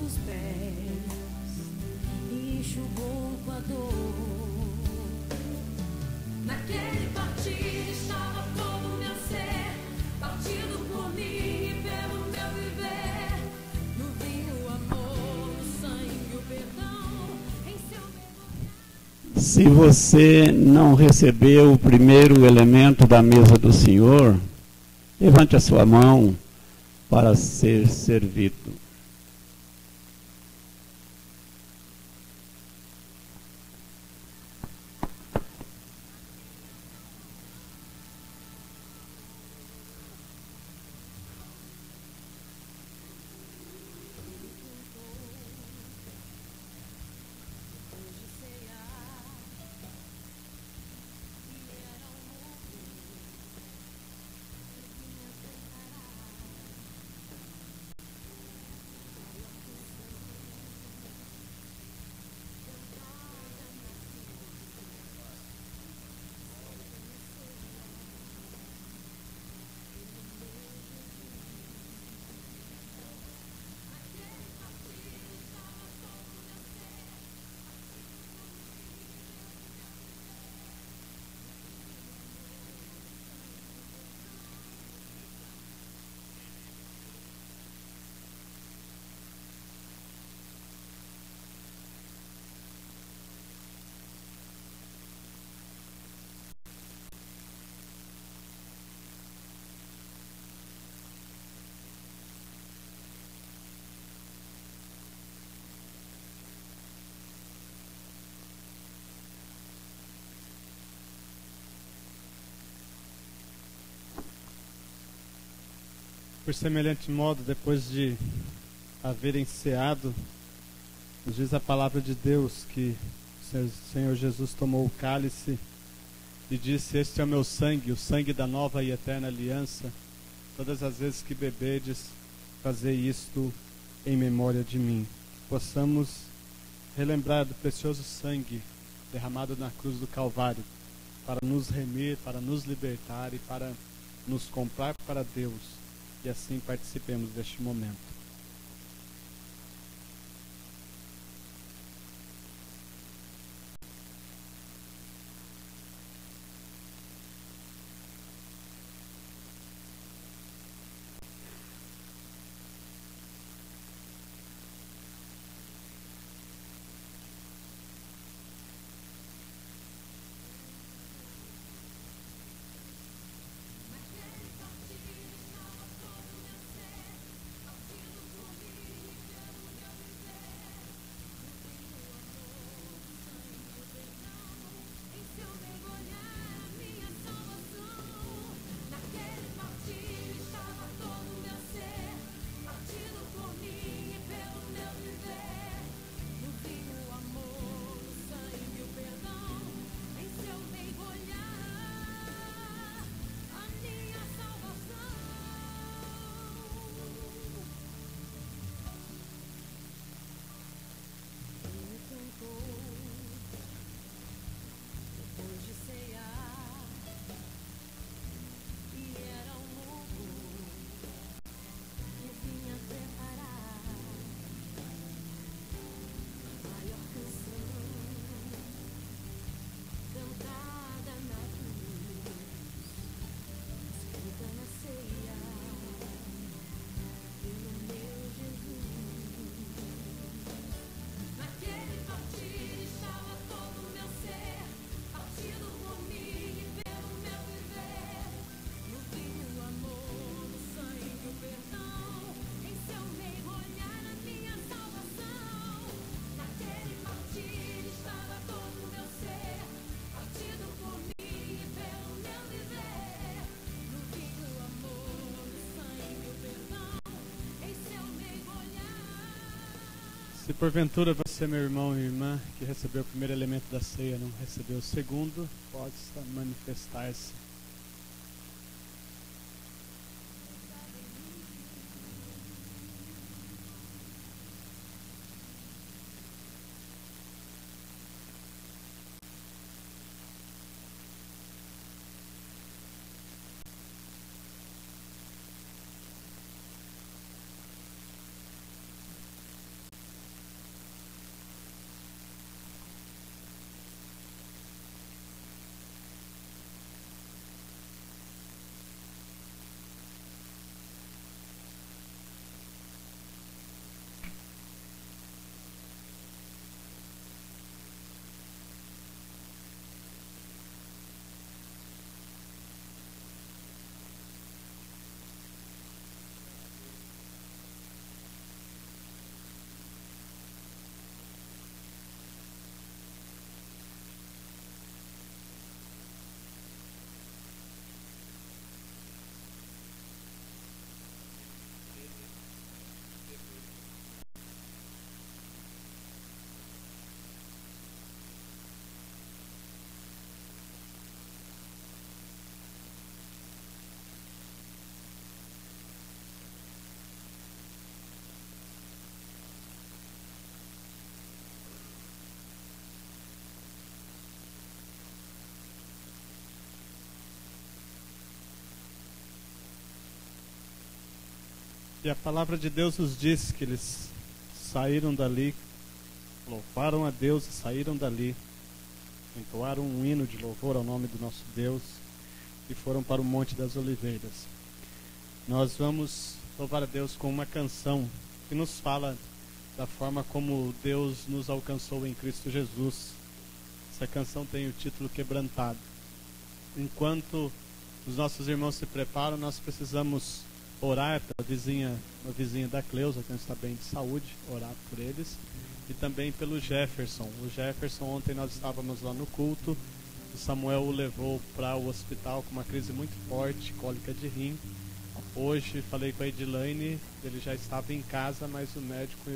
C: nossos pés e enxugou com a dor. Naquele partir estava todo o meu ser, partido por mim e pelo meu viver. No vinho o amor, no sangue o perdão, em seu memorial.
I: Se você não recebeu o primeiro elemento da mesa do Senhor, levante a sua mão para ser servido.
D: Por semelhante modo, depois de haverem ceado, nos diz a palavra de Deus que o Senhor Jesus tomou o cálice e disse: este é o meu sangue, o sangue da nova e eterna aliança. Todas as vezes que bebedes, fazei isto em memória de mim. Possamos relembrar do precioso sangue derramado na cruz do Calvário, para nos remir, para nos libertar e para nos comprar para Deus. E assim participemos deste momento. Se porventura você, meu irmão e irmã, que recebeu o primeiro elemento da ceia, não recebeu o segundo, pode manifestar-se. E a palavra de Deus nos diz que eles saíram dali, louvaram a Deus e saíram dali, entoaram um hino de louvor ao nome do nosso Deus e foram para o Monte das Oliveiras. Nós vamos louvar a Deus com uma canção que nos fala da forma como Deus nos alcançou em Cristo Jesus. Essa canção tem o título Quebrantado. Enquanto os nossos irmãos se preparam, nós precisamos orar pela uma vizinha da Cleusa, que não está bem de saúde, orar por eles, e também pelo Jefferson. O Jefferson, ontem nós estávamos lá no culto, o Samuel o levou para o hospital com uma crise muito forte, cólica de rim. Hoje falei com a Edilane, ele já estava em casa, mas o médico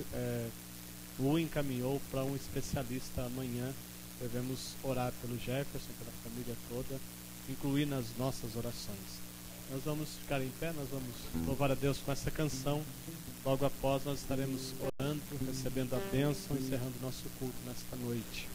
D: o encaminhou para um especialista amanhã. Devemos orar pelo Jefferson, pela família toda, incluir nas nossas orações. Nós vamos ficar em pé, nós vamos louvar a Deus com essa canção. Logo após nós estaremos orando, recebendo a bênção, encerrando nosso culto nesta noite.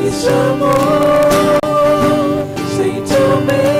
A: Me chamou gentilmente.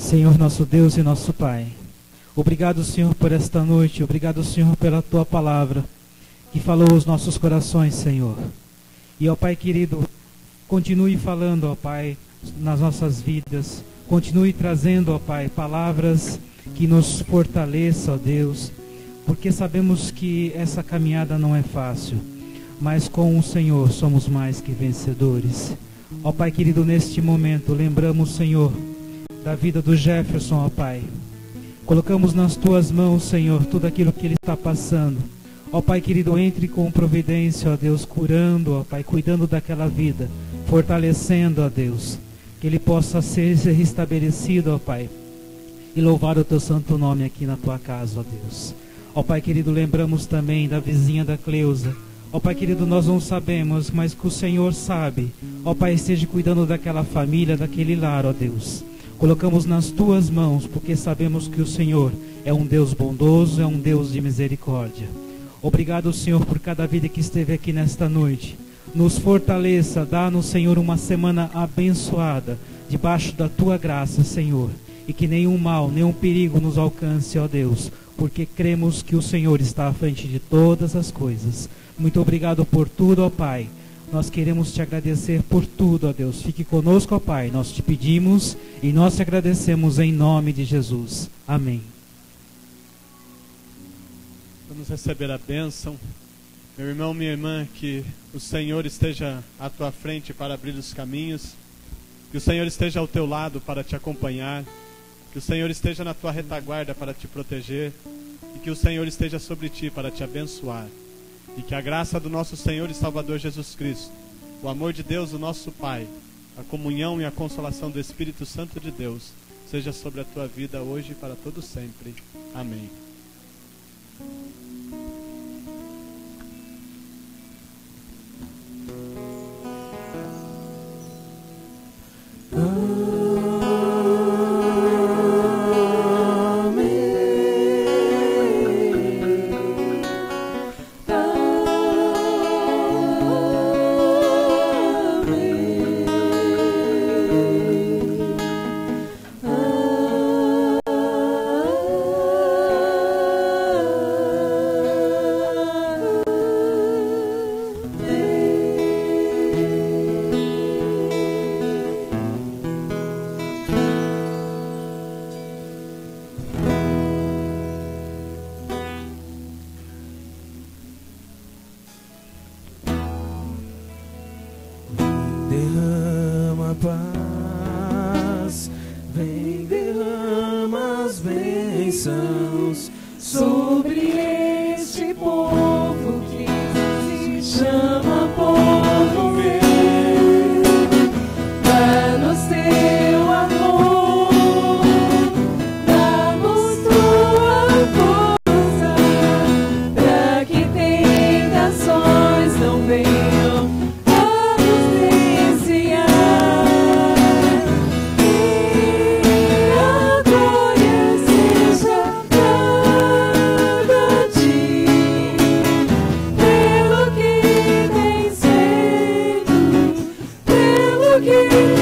J: Senhor nosso Deus e nosso Pai, obrigado, Senhor, por esta noite, obrigado, Senhor, pela Tua palavra, que falou aos nossos corações, Senhor. E, ó Pai querido, continue falando, ó Pai, nas nossas vidas, continue trazendo, ó Pai, palavras que nos fortaleçam, ó Deus, porque sabemos que essa caminhada não é fácil, mas com o Senhor somos mais que vencedores. Ó Pai querido, neste momento, lembramos, Senhor, da vida do Jefferson, ó Pai. Colocamos nas Tuas mãos, Senhor, tudo aquilo que ele está passando. Ó Pai querido, entre com providência, ó Deus, curando, ó Pai, cuidando daquela vida, fortalecendo, ó Deus, que ele possa ser restabelecido, ó Pai, e louvar o Teu santo nome aqui na Tua casa, ó Deus. Ó Pai querido, lembramos também da vizinha da Cleusa. Ó Pai querido, nós não sabemos, mas que o Senhor sabe. Ó Pai, esteja cuidando daquela família, daquele lar, ó Deus. Colocamos nas Tuas mãos, porque sabemos que o Senhor é um Deus bondoso, é um Deus de misericórdia. Obrigado, Senhor, por cada vida que esteve aqui nesta noite. Nos fortaleça, dá-nos, Senhor, uma semana abençoada, debaixo da Tua graça, Senhor. E que nenhum mal, nenhum perigo nos alcance, ó Deus, porque cremos que o Senhor está à frente de todas as coisas. Muito obrigado por tudo, ó Pai. Nós queremos Te agradecer por tudo, ó Deus. Fique conosco, ó Pai. Nós Te pedimos e nós Te agradecemos em nome de Jesus. Amém.
D: Vamos receber a bênção. Meu irmão, minha irmã, que o Senhor esteja à tua frente para abrir os caminhos. Que o Senhor esteja ao teu lado para te acompanhar. Que o Senhor esteja na tua retaguarda para te proteger. E que o Senhor esteja sobre ti para te abençoar. E que a graça do nosso Senhor e Salvador Jesus Cristo, o amor de Deus, o nosso Pai, a comunhão e a consolação do Espírito Santo de Deus, seja sobre a tua vida hoje e para todo sempre. Amém.
A: Derrama paz, vem, derrama as bênçãos sobre este povo que se chama povo meu. Dá-nos teu amor, dá-nos tua força, para que tentações não venham a nos desviar. E a glória seja dada a ti, pelo que tens feito, pelo que